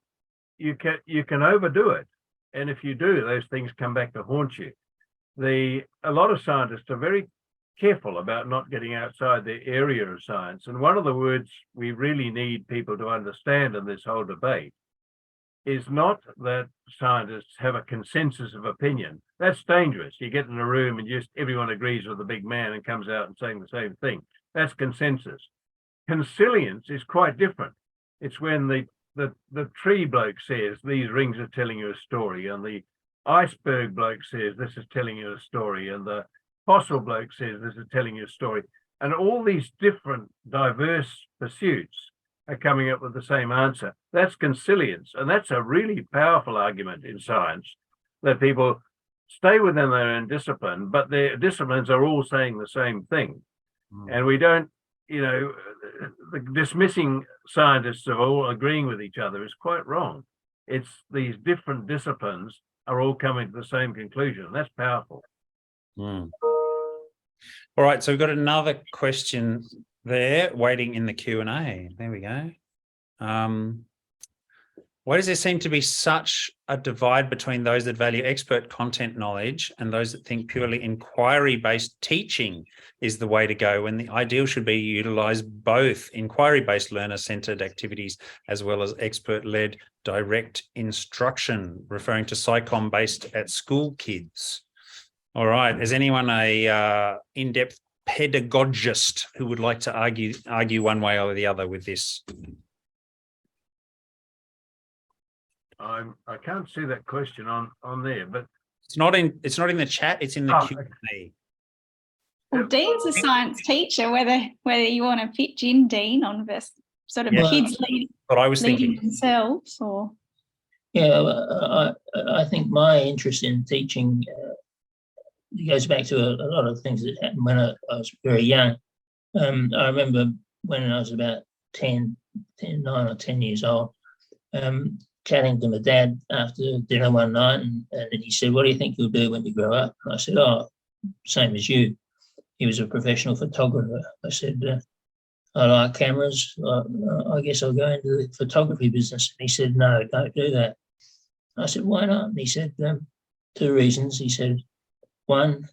you can overdo it, and if you do, those things come back to haunt you. A lot of scientists are very careful about not getting outside their area of science, and one of the words we really need people to understand in this whole debate is not that scientists have a consensus of opinion. That's dangerous. You get in a room and just everyone agrees with the big man and comes out and saying the same thing. That's consensus. Consilience is quite different. It's when the tree bloke says these rings are telling you a story, and the iceberg bloke says this is telling you a story, and the fossil bloke says this is telling you a story. And all these different diverse pursuits are coming up with the same answer. That's consilience. And that's a really powerful argument in science, that people stay within their own discipline, but their disciplines are all saying the same thing. And we don't, the dismissing scientists of all agreeing with each other is quite wrong. It's these different disciplines are all coming to the same conclusion. That's powerful. All right, so we've got another question there waiting in the Q&A. There we go. Why does there seem to be such a divide between those that value expert content knowledge and those that think purely inquiry-based teaching is the way to go, when the ideal should be utilize both inquiry-based learner-centered activities as well as expert-led direct instruction, referring to SciComm based at school kids? All right, is anyone a in-depth pedagogist who would like to argue one way or the other with this? I can't see that question on there, but it's not in the chat. It's in the Q&A. Well, Deane's a science teacher. Whether you want to pitch in, Deane, on this sort of kids leading themselves, or I think my interest in teaching goes back to a lot of things that happened when I was very young. I remember when I was about 9 or 10 years old, chatting to my dad after dinner one night, and he said, "What do you think you'll do when you grow up?" And I said, "Oh, same as you." He was a professional photographer. I said, "I like cameras. I guess I'll go into the photography business." And he said, "No, don't do that." I said, "Why not?" And he said, 2 reasons. He said, one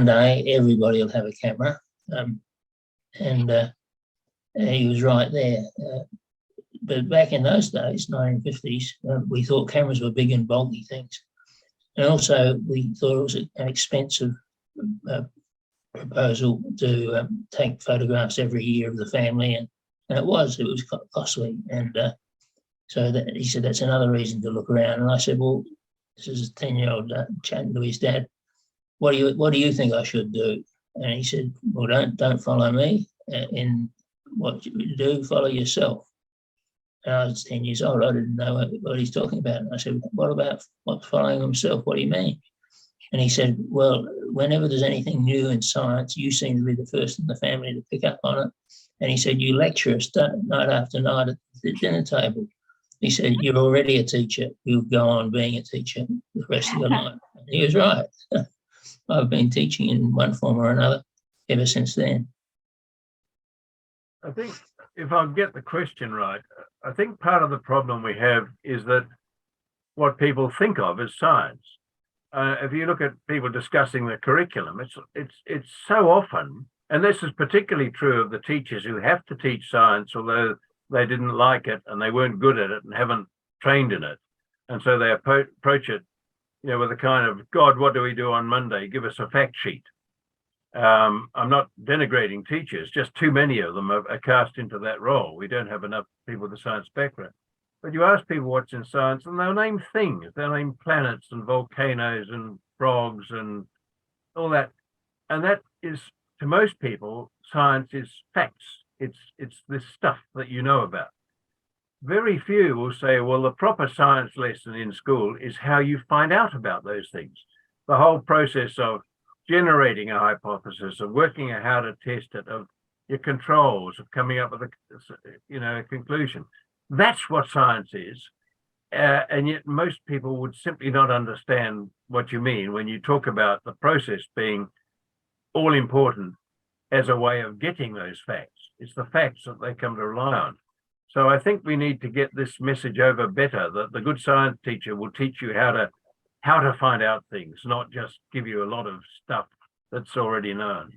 day everybody will have a camera, and he was right there. But back in those days, 1950s, we thought cameras were big and bulky things. And also we thought it was an expensive proposal to take photographs every year of the family. And it was costly. And so he said, that's another reason to look around. And I said, well, this is a 10-year-old chatting to his dad. What do you think I should do? And he said, well, don't follow me in what you do, follow yourself. And I was 10 years old. I didn't know what he's talking about. And I said, what about what's following himself? What do you mean? And he said, well, whenever there's anything new in science, you seem to be the first in the family to pick up on it. And he said, you lecture us night after night at the dinner table. He said, you're already a teacher. You'll go on being a teacher the rest of your life. And he was right. I've been teaching in one form or another ever since then. I think if I get the question right, I think part of the problem we have is that what people think of as science. If you look at people discussing the curriculum, it's so often, and this is particularly true of the teachers who have to teach science, although they didn't like it and they weren't good at it and haven't trained in it. And so they approach it, with a kind of, God, what do we do on Monday? Give us a fact sheet. I'm not denigrating teachers, just too many of them are cast into that role. We don't have enough people with a science background. But you ask people what's in science, and they'll name things. They'll name planets and volcanoes and frogs and all that. And that is, to most people, science is facts. It's this stuff that you know about. Very few will say, well, the proper science lesson in school is how you find out about those things. The whole process of generating a hypothesis, of working out how to test it, of your controls, of coming up with a conclusion. That's what science is. And yet most people would simply not understand what you mean when you talk about the process being all important as a way of getting those facts. It's the facts that they come to rely on. So I think we need to get this message over better, that the good science teacher will teach you how to find out things, not just give you a lot of stuff that's already known.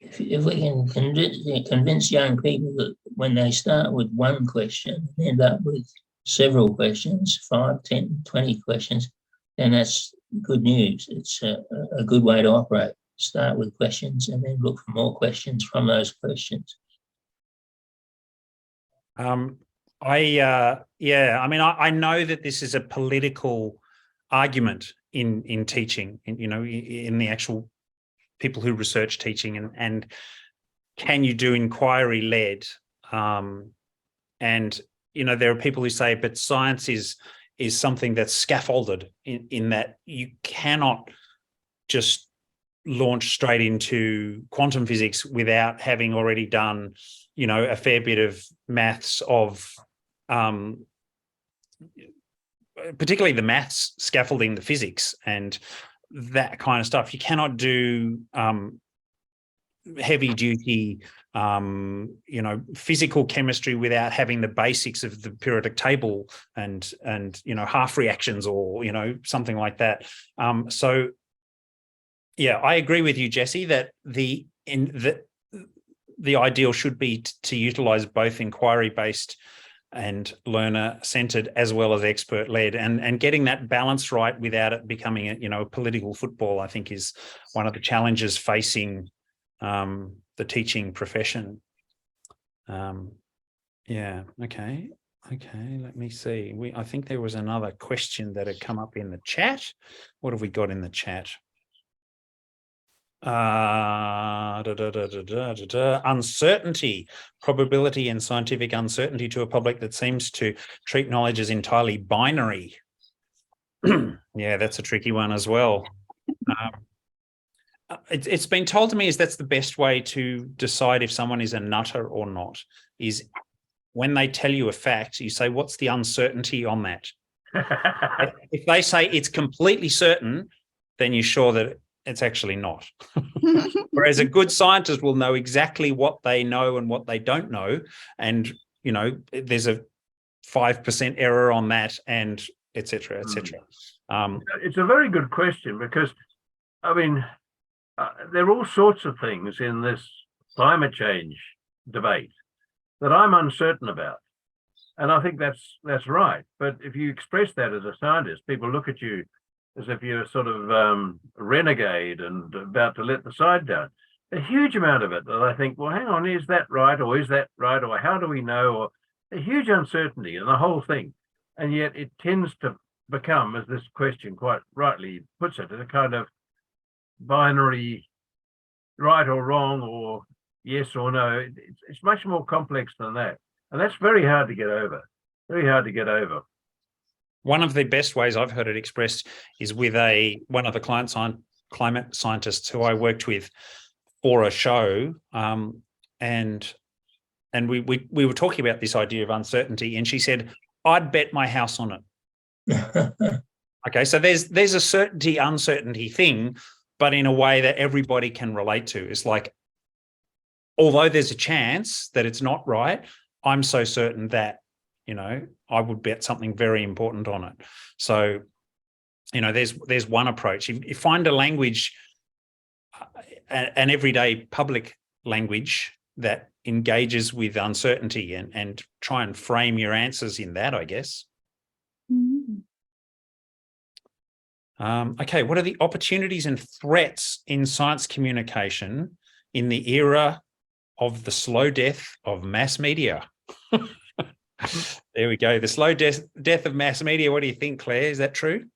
If we can convince young people that when they start with one question and end up with several questions, 5, 10, 20 questions, then that's good news. It's a good way to operate. Start with questions and then look for more questions from those questions. I know that this is a political argument in teaching, in the actual people who research teaching, and can you do inquiry led? And there are people who say, but science is something that's scaffolded in that you cannot just launch straight into quantum physics without having already done, a fair bit of maths of, particularly the maths scaffolding the physics and that kind of stuff. You cannot do heavy duty, physical chemistry without having the basics of the periodic table and half reactions or something like that. So yeah, I agree with you, Jesse, that the ideal should be to utilize both inquiry-based and learner-centered as well as expert-led, and getting that balance right without it becoming a political football, I think, is one of the challenges facing the teaching profession. Yeah, okay, let me see. I think there was another question that had come up in the chat. What have we got in the chat? Uncertainty, probability and scientific uncertainty to a public that seems to treat knowledge as entirely binary. Yeah, that's a tricky one as well. It's been told to me that's the best way to decide if someone is a nutter or not, is when they tell you a fact, you say, what's the uncertainty on that? If they say it's completely certain, then you're sure that it's actually not. Whereas a good scientist will know exactly what they know and what they don't know. And, there's a 5% error on that, and et cetera, et cetera. It's a very good question because, there are all sorts of things in this climate change debate that I'm uncertain about. And I think that's right. But if you express that as a scientist, people look at you as if you're sort of a renegade and about to let the side down. A huge amount of it that I think, well, hang on, is that right? Or is that right? Or how do we know? Or a huge uncertainty in the whole thing. And yet it tends to become, as this question quite rightly puts it, a kind of binary right or wrong or yes or no. It's much more complex than that. And that's very hard to get over. Very hard to get over. One of the best ways I've heard it expressed is with one of the climate scientists who I worked with for a show, and we were talking about this idea of uncertainty, and she said, "I'd bet my house on it." Okay, so there's a certainty-uncertainty thing, but in a way that everybody can relate to. It's like, although there's a chance that it's not right, I'm so certain that, I would bet something very important on it. So, there's one approach. You find a language, an everyday public language that engages with uncertainty and try and frame your answers in that, I guess. Okay, what are the opportunities and threats in science communication in the era of the slow death of mass media? There we go. The slow death of mass media. What do you think, Claire? Is that true?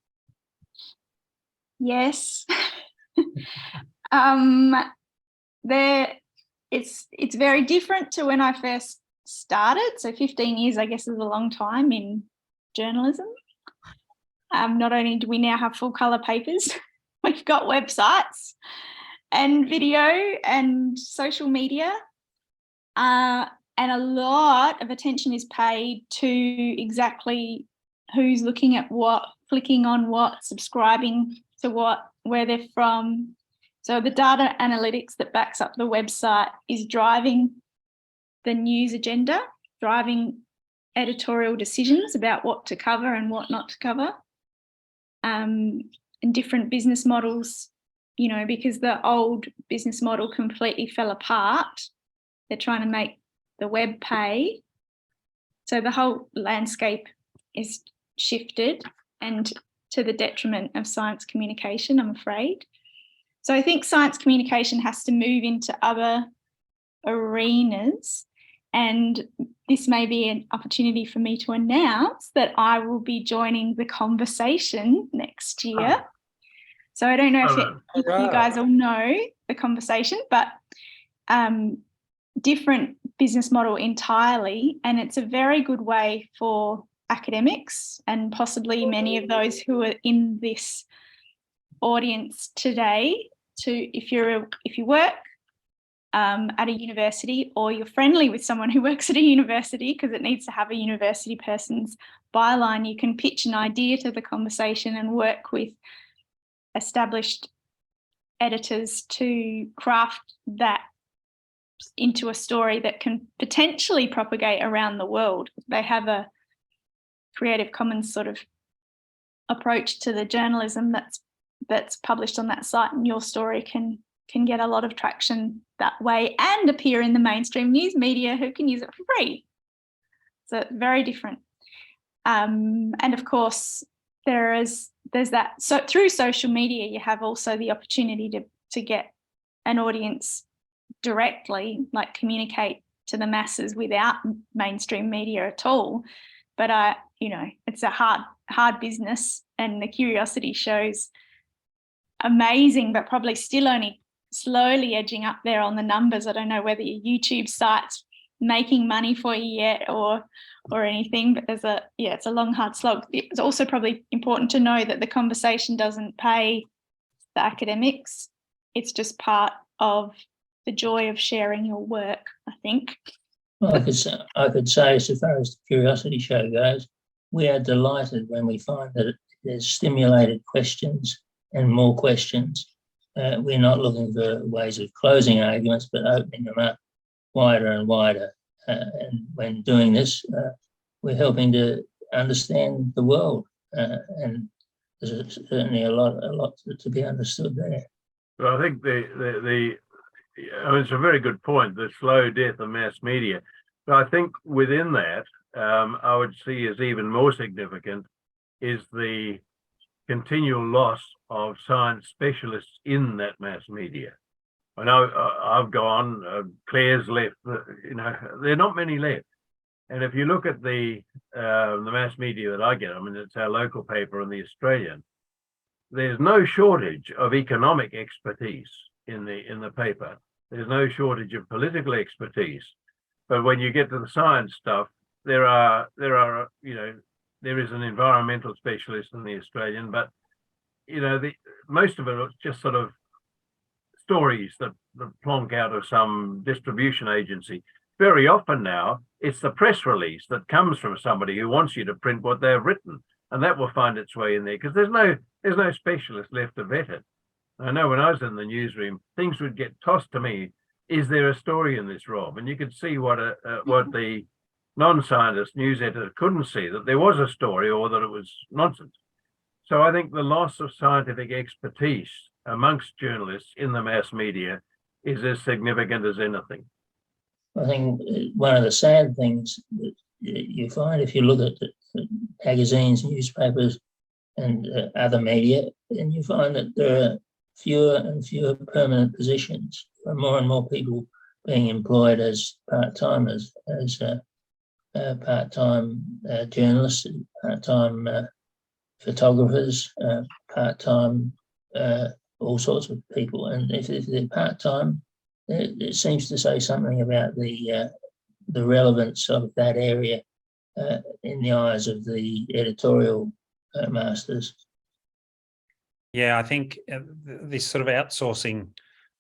Yes. It's very different to when I first started. So 15 years, I guess, is a long time in journalism. Not only do we now have full colour papers, we've got websites and video and social media. And a lot of attention is paid to exactly who's looking at what, clicking on what, subscribing to what, where they're from. So the data analytics that backs up the website is driving the news agenda, driving editorial decisions about what to cover and what not to cover. And different business models, you know, because the old business model completely fell apart. They're trying to make the web pay. So the whole landscape is shifted, and to the detriment of science communication, I'm afraid. So I think science communication has to move into other arenas, and this may be an opportunity for me to announce that I will be joining the conversation next year. So I don't know if you guys all know the conversation, but different business model entirely, and it's a very good way for academics and possibly many of those who are in this audience today to, if you work at a university, or you're friendly with someone who works at a university, because it needs to have a university person's byline, you can pitch an idea to the conversation and work with established editors to craft that into a story that can potentially propagate around the world. They have a Creative Commons sort of approach to the journalism that's published on that site, and your story can get a lot of traction that way and appear in the mainstream news media who can use it for free. So very different. And of course, there's that. So through social media, you have also the opportunity to get an audience directly, like communicate to the masses without mainstream media at all. But you know, it's a hard business, and the Curiosity show's amazing, but probably still only slowly edging up there on the numbers. I don't know whether your YouTube site's making money for you yet or anything, but it's a long, hard slog. It's also probably important to know that the conversation doesn't pay the academics. It's just part of the joy of sharing your work, I think. Well, I could say, so far as the Curiosity Show goes, we are delighted when we find that there's stimulated questions and more questions. We're not looking for ways of closing arguments, but opening them up wider and wider. And when doing this, we're helping to understand the world, and there's certainly a lot to be understood there. Well, I think it's a very good point, the slow death of mass media. But I think within that, I would see as even more significant is the continual loss of science specialists in that mass media. I know I've gone, Claire's left, you know, there are not many left. And if you look at the mass media that I get, I mean, it's our local paper and the Australian, there's no shortage of economic expertise in the paper. There's no shortage of political expertise. But when you get to the science stuff, there is an environmental specialist in the Australian, but you know, most of it is just sort of stories that plonk out of some distribution agency. Very often now, it's the press release that comes from somebody who wants you to print what they've written, and that will find its way in there because there's no specialist left to vet it. I know when I was in the newsroom, things would get tossed to me. Is there a story in this, Rob? And you could see what the non-scientist news editor couldn't see, that there was a story or that it was nonsense. So I think the loss of scientific expertise amongst journalists in the mass media is as significant as anything. I think one of the sad things that you find if you look at the magazines, newspapers, and other media, and you find that there are fewer and fewer permanent positions, and more people being employed as part-timers, as part-time journalists, part-time photographers, part-time, all sorts of people. And if they're part-time, it seems to say something about the relevance of that area in the eyes of the editorial masters. Yeah, I think this sort of outsourcing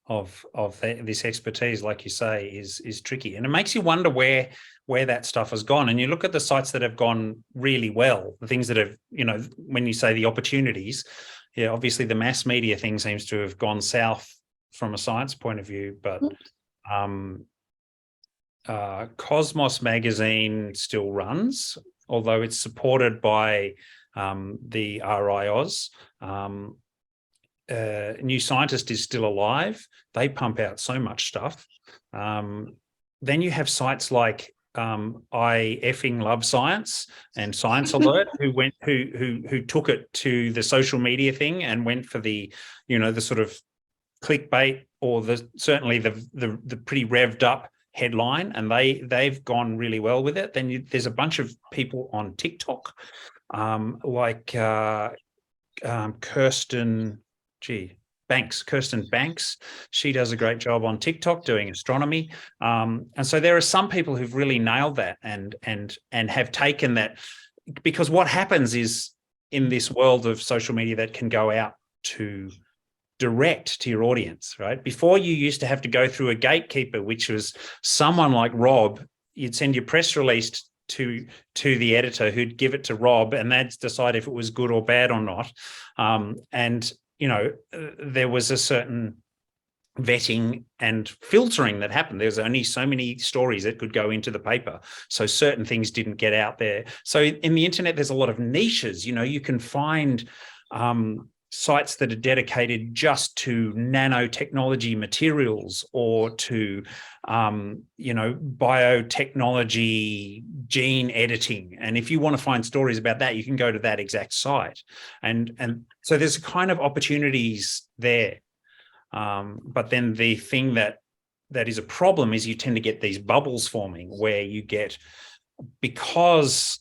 of this expertise, like you say, is tricky, and it makes you wonder where that stuff has gone. And you look at the sites that have gone really well, the things that have, when you say the opportunities, yeah, obviously the mass media thing seems to have gone south from a science point of view, but Cosmos magazine still runs, although it's supported by the RIOS. New Scientist is still alive. They pump out so much stuff. Then you have sites like I effing love science and Science Alert, who took it to the social media thing and went for the the sort of clickbait, or certainly the pretty revved up headline, and they've gone really well with it. Then there's a bunch of people on TikTok, like Kirsten Banks. She does a great job on TikTok doing astronomy. And so there are some people who've really nailed that and have taken that, because what happens is, in this world of social media that can go out to direct to your audience, right? Before, you used to have to go through a gatekeeper, which was someone like Robb. You'd send your press release to the editor, who'd give it to Robb, and they'd decide if it was good or bad or not. And there was a certain vetting and filtering that happened. There's only so many stories that could go into the paper, so certain things didn't get out there. So in the internet, there's a lot of niches. You can find sites that are dedicated just to nanotechnology materials, or to biotechnology gene editing. And if you want to find stories about that, you can go to that exact site. And so there's kind of opportunities there. But then the thing that is a problem is you tend to get these bubbles forming, where you get, because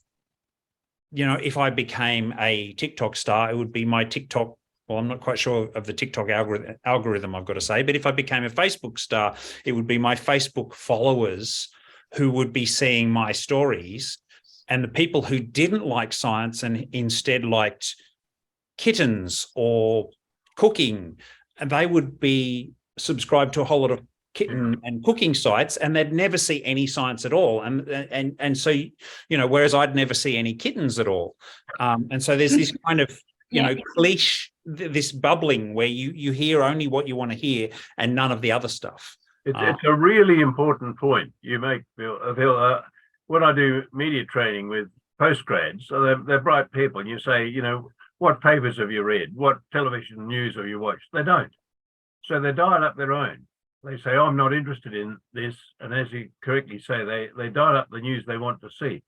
if I became a TikTok star, it would be my TikTok. Well, I'm not quite sure of the TikTok algorithm, I've got to say, but if I became a Facebook star, it would be my Facebook followers who would be seeing my stories, and the people who didn't like science and instead liked kittens or cooking, and they would be subscribed to a whole lot of kitten and cooking sites, and they'd never see any science at all. And so, whereas I'd never see any kittens at all. And so there's this kind of, cliche, this bubbling where you hear only what you want to hear and none of the other stuff. It's a really important point you make, Phil. When I do media training with postgrads, so they're bright people, and you say, what papers have you read? What television news have you watched? They don't. So they dial up their own. They say, I'm not interested in this. And as you correctly say, they dial up the news they want to see.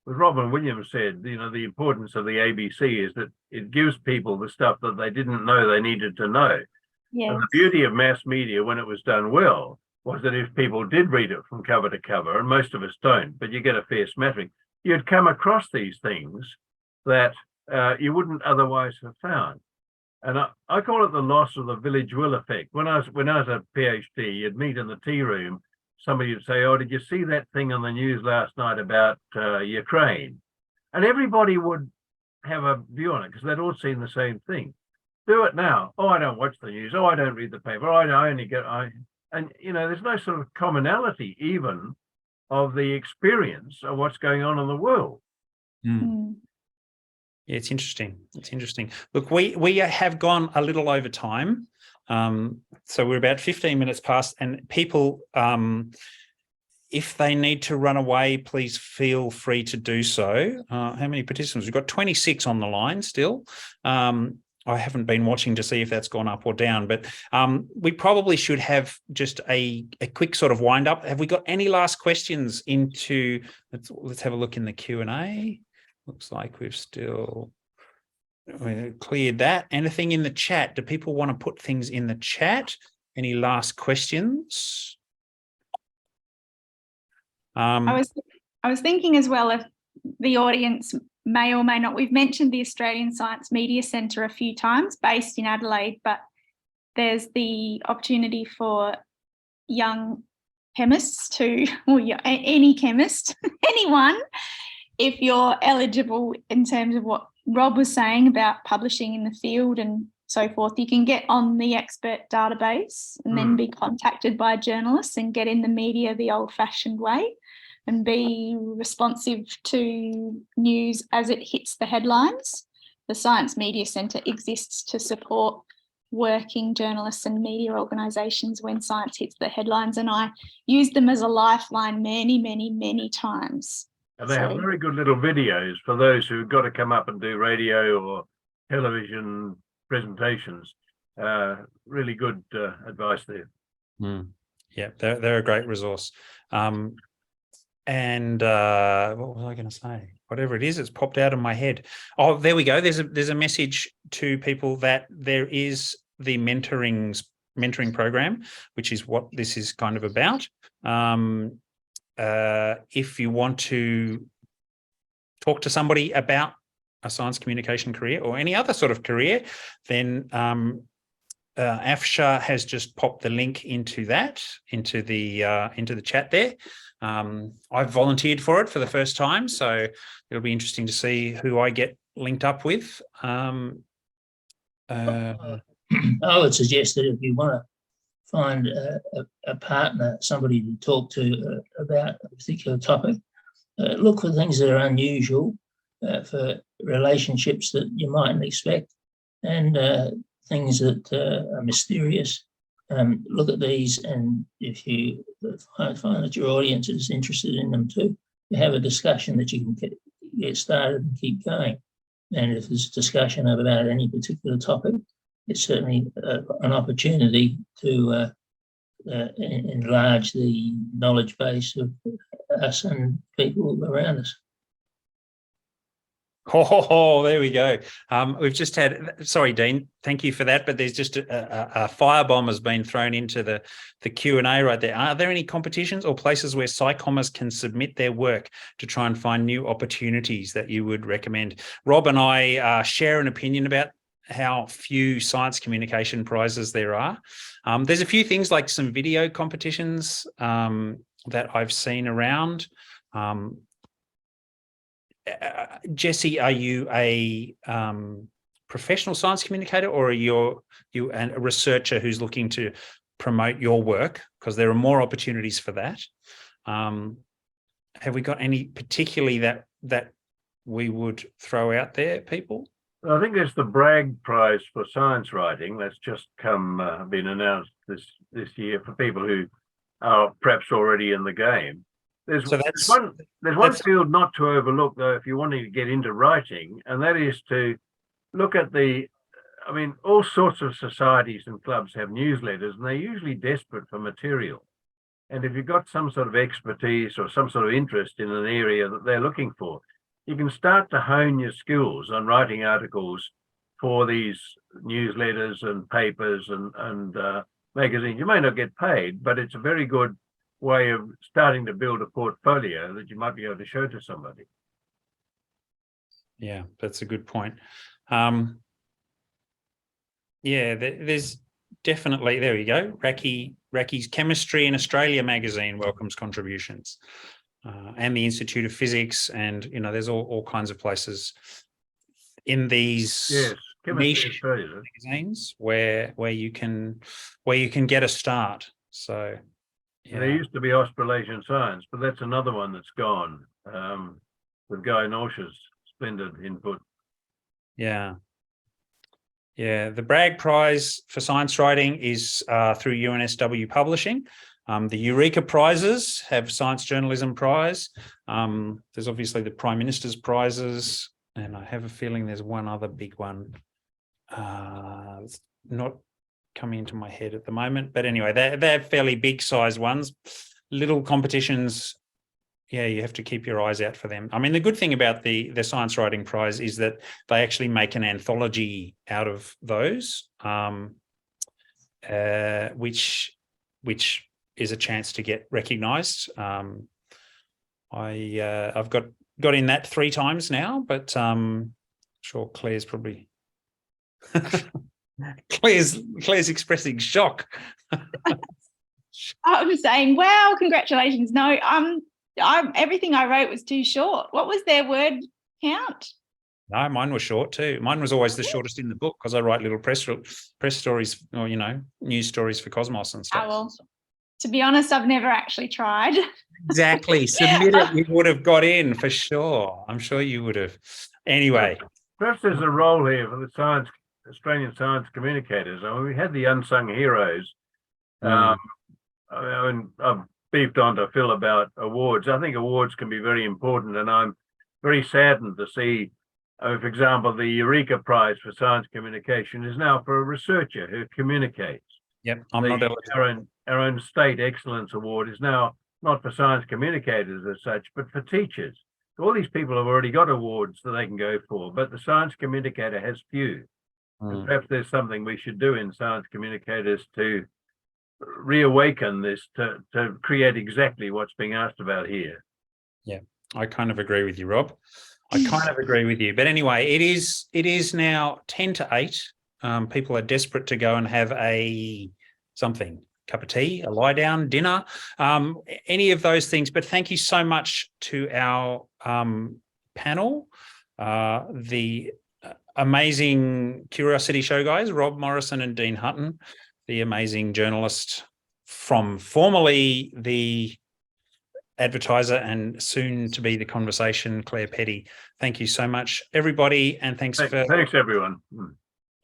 As Robin Williams said, the importance of the ABC is that it gives people the stuff that they didn't know they needed to know. Yes. And the beauty of mass media, when it was done well, was that if people did read it from cover to cover, and most of us don't, but you get a fair smattering, you'd come across these things that you wouldn't otherwise have found. And I call it the loss of the village will effect. When I was a PhD, you'd meet in the tea room, somebody would say, oh, did you see that thing on the news last night about Ukraine? And everybody would have a view on it, because they'd all seen the same thing. Do it now. Oh, I don't watch the news. Oh, I don't read the paper. And there's no sort of commonality even of the experience of what's going on in the world. Yeah, it's interesting. It's interesting. Look, we have gone a little over time. So we're about 15 minutes past, and people, if they need to run away, please feel free to do so. How many participants? We've got 26 on the line still. I haven't been watching to see if that's gone up or down, but we probably should have just a quick sort of wind up. Have we got any last questions into, let's have a look in the Q&A. Looks like we've cleared that. Anything in the chat? Do people want to put things in the chat? Any last questions? I was I was thinking as well, if the audience may or may not, we've mentioned the Australian Science Media Centre a few times, based in Adelaide, but there's the opportunity for young chemists to, or any chemist, anyone, if you're eligible in terms of what Rob was saying about publishing in the field and so forth, you can get on the expert database and then be contacted by journalists and get in the media the old-fashioned way and be responsive to news as it hits the headlines. The Science Media Centre exists to support working journalists and media organisations when science hits the headlines, and I use them as a lifeline many, many, many times. And they have very good little videos for those who've got to come up and do radio or television presentations. Really good advice there. Yeah, they're a great resource. And what was I going to say? Whatever it is, it's popped out of my head. Oh, there we go. There's a message to people that there is the mentoring program, which is what this is kind of about. If you want to talk to somebody about a science communication career or any other sort of career, then AFSHA has just popped the link into the chat there. I've volunteered for it for the first time, so it'll be interesting to see who I get linked up with. I would suggest that if you want to find a partner, somebody to talk to about a particular topic, look for things that are unusual, for relationships that you mightn't expect, and things that are mysterious. Look at these, and if you find that your audience is interested in them too, you have a discussion that you can get started and keep going. And if there's discussion about any particular topic, it's certainly an opportunity to enlarge the knowledge base of us and people around us. Oh, there we go. We've just had, sorry, Deane, thank you for that, but there's just a firebomb has been thrown into the Q&A right there. Are there any competitions or places where SciCommers can submit their work to try and find new opportunities that you would recommend? Rob and I share an opinion about how few science communication prizes there are. There's a few things like some video competitions that I've seen around. Jesse, are you a professional science communicator, or are you a researcher who's looking to promote your work? Because there are more opportunities for that. Have we got any particularly that we would throw out there, people? I think there's the Bragg Prize for science writing that's just been announced this year for people who are perhaps already in the game. There's one field not to overlook, though, if you're wanting to get into writing, and that is to look at all sorts of societies and clubs have newsletters, and they're usually desperate for material. And if you've got some sort of expertise or some sort of interest in an area that they're looking for, you can start to hone your skills on writing articles for these newsletters and papers and magazines. You may not get paid, but it's a very good way of starting to build a portfolio that you might be able to show to somebody. Yeah, that's a good point. There's definitely, there we go. RACI's Chemistry in Australia magazine welcomes contributions, and the Institute of Physics, and there's all kinds of places in these niche magazines where you can get a start. So. Yeah. There used to be Australasian Science, but that's another one that's gone, with Guy Norsh's splendid input. Yeah. The Bragg Prize for science writing is through UNSW Publishing. The Eureka Prizes have Science Journalism Prize. There's obviously the Prime Minister's Prizes, and I have a feeling there's one other big one. It's not coming into my head at the moment, but anyway, they're fairly big size ones. Little competitions, you have to keep your eyes out for them. I mean, the good thing about the science writing prize is that they actually make an anthology out of those, which is a chance to get recognised. I've got in that 3 times now, but sure Claire's probably Claire's expressing shock. I was saying, wow, congratulations. No, everything I wrote was too short. What was their word count? No, mine was short too. Mine was always the shortest in the book because I write little press stories or, news stories for Cosmos and stuff. Oh, well, to be honest, I've never actually tried. Exactly. Submit it. You would have got in for sure. I'm sure you would have. Anyway. Perhaps there's a role here for the Australian science communicators. I mean, we had the unsung heroes. I mean, I've beefed on to Phil about awards. I think awards can be very important, and I'm very saddened to see, for example, the Eureka Prize for Science Communication is now for a researcher who communicates. Yep, I'm not eligible. Our own State Excellence Award is now not for science communicators as such, but for teachers. All these people have already got awards that they can go for, but the science communicator has few. And perhaps there's something we should do in science communicators to reawaken this, to create exactly what's being asked about here. Yeah, I kind of agree with you, Rob. I kind of agree with you. But anyway, it is now 10 to 8. People are desperate to go and have something, cup of tea, a lie down, dinner, any of those things. But thank you so much to our panel, the amazing Curiosity Show guys, Robb, Morrison and Deane Hutton, the amazing journalist from formerly the Advertiser and soon to be the Conversation, Clare Peddie. Thank you so much, everybody, and thanks everyone.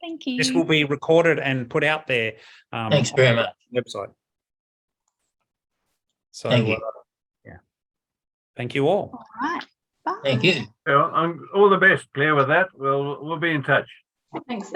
Thank you. This will be recorded and put out there. Thanks very much. Website. So, thank you. Yeah. Thank you all. All right. Bye. Thank you. Well, all the best, Claire, with that. We'll be in touch. Thanks.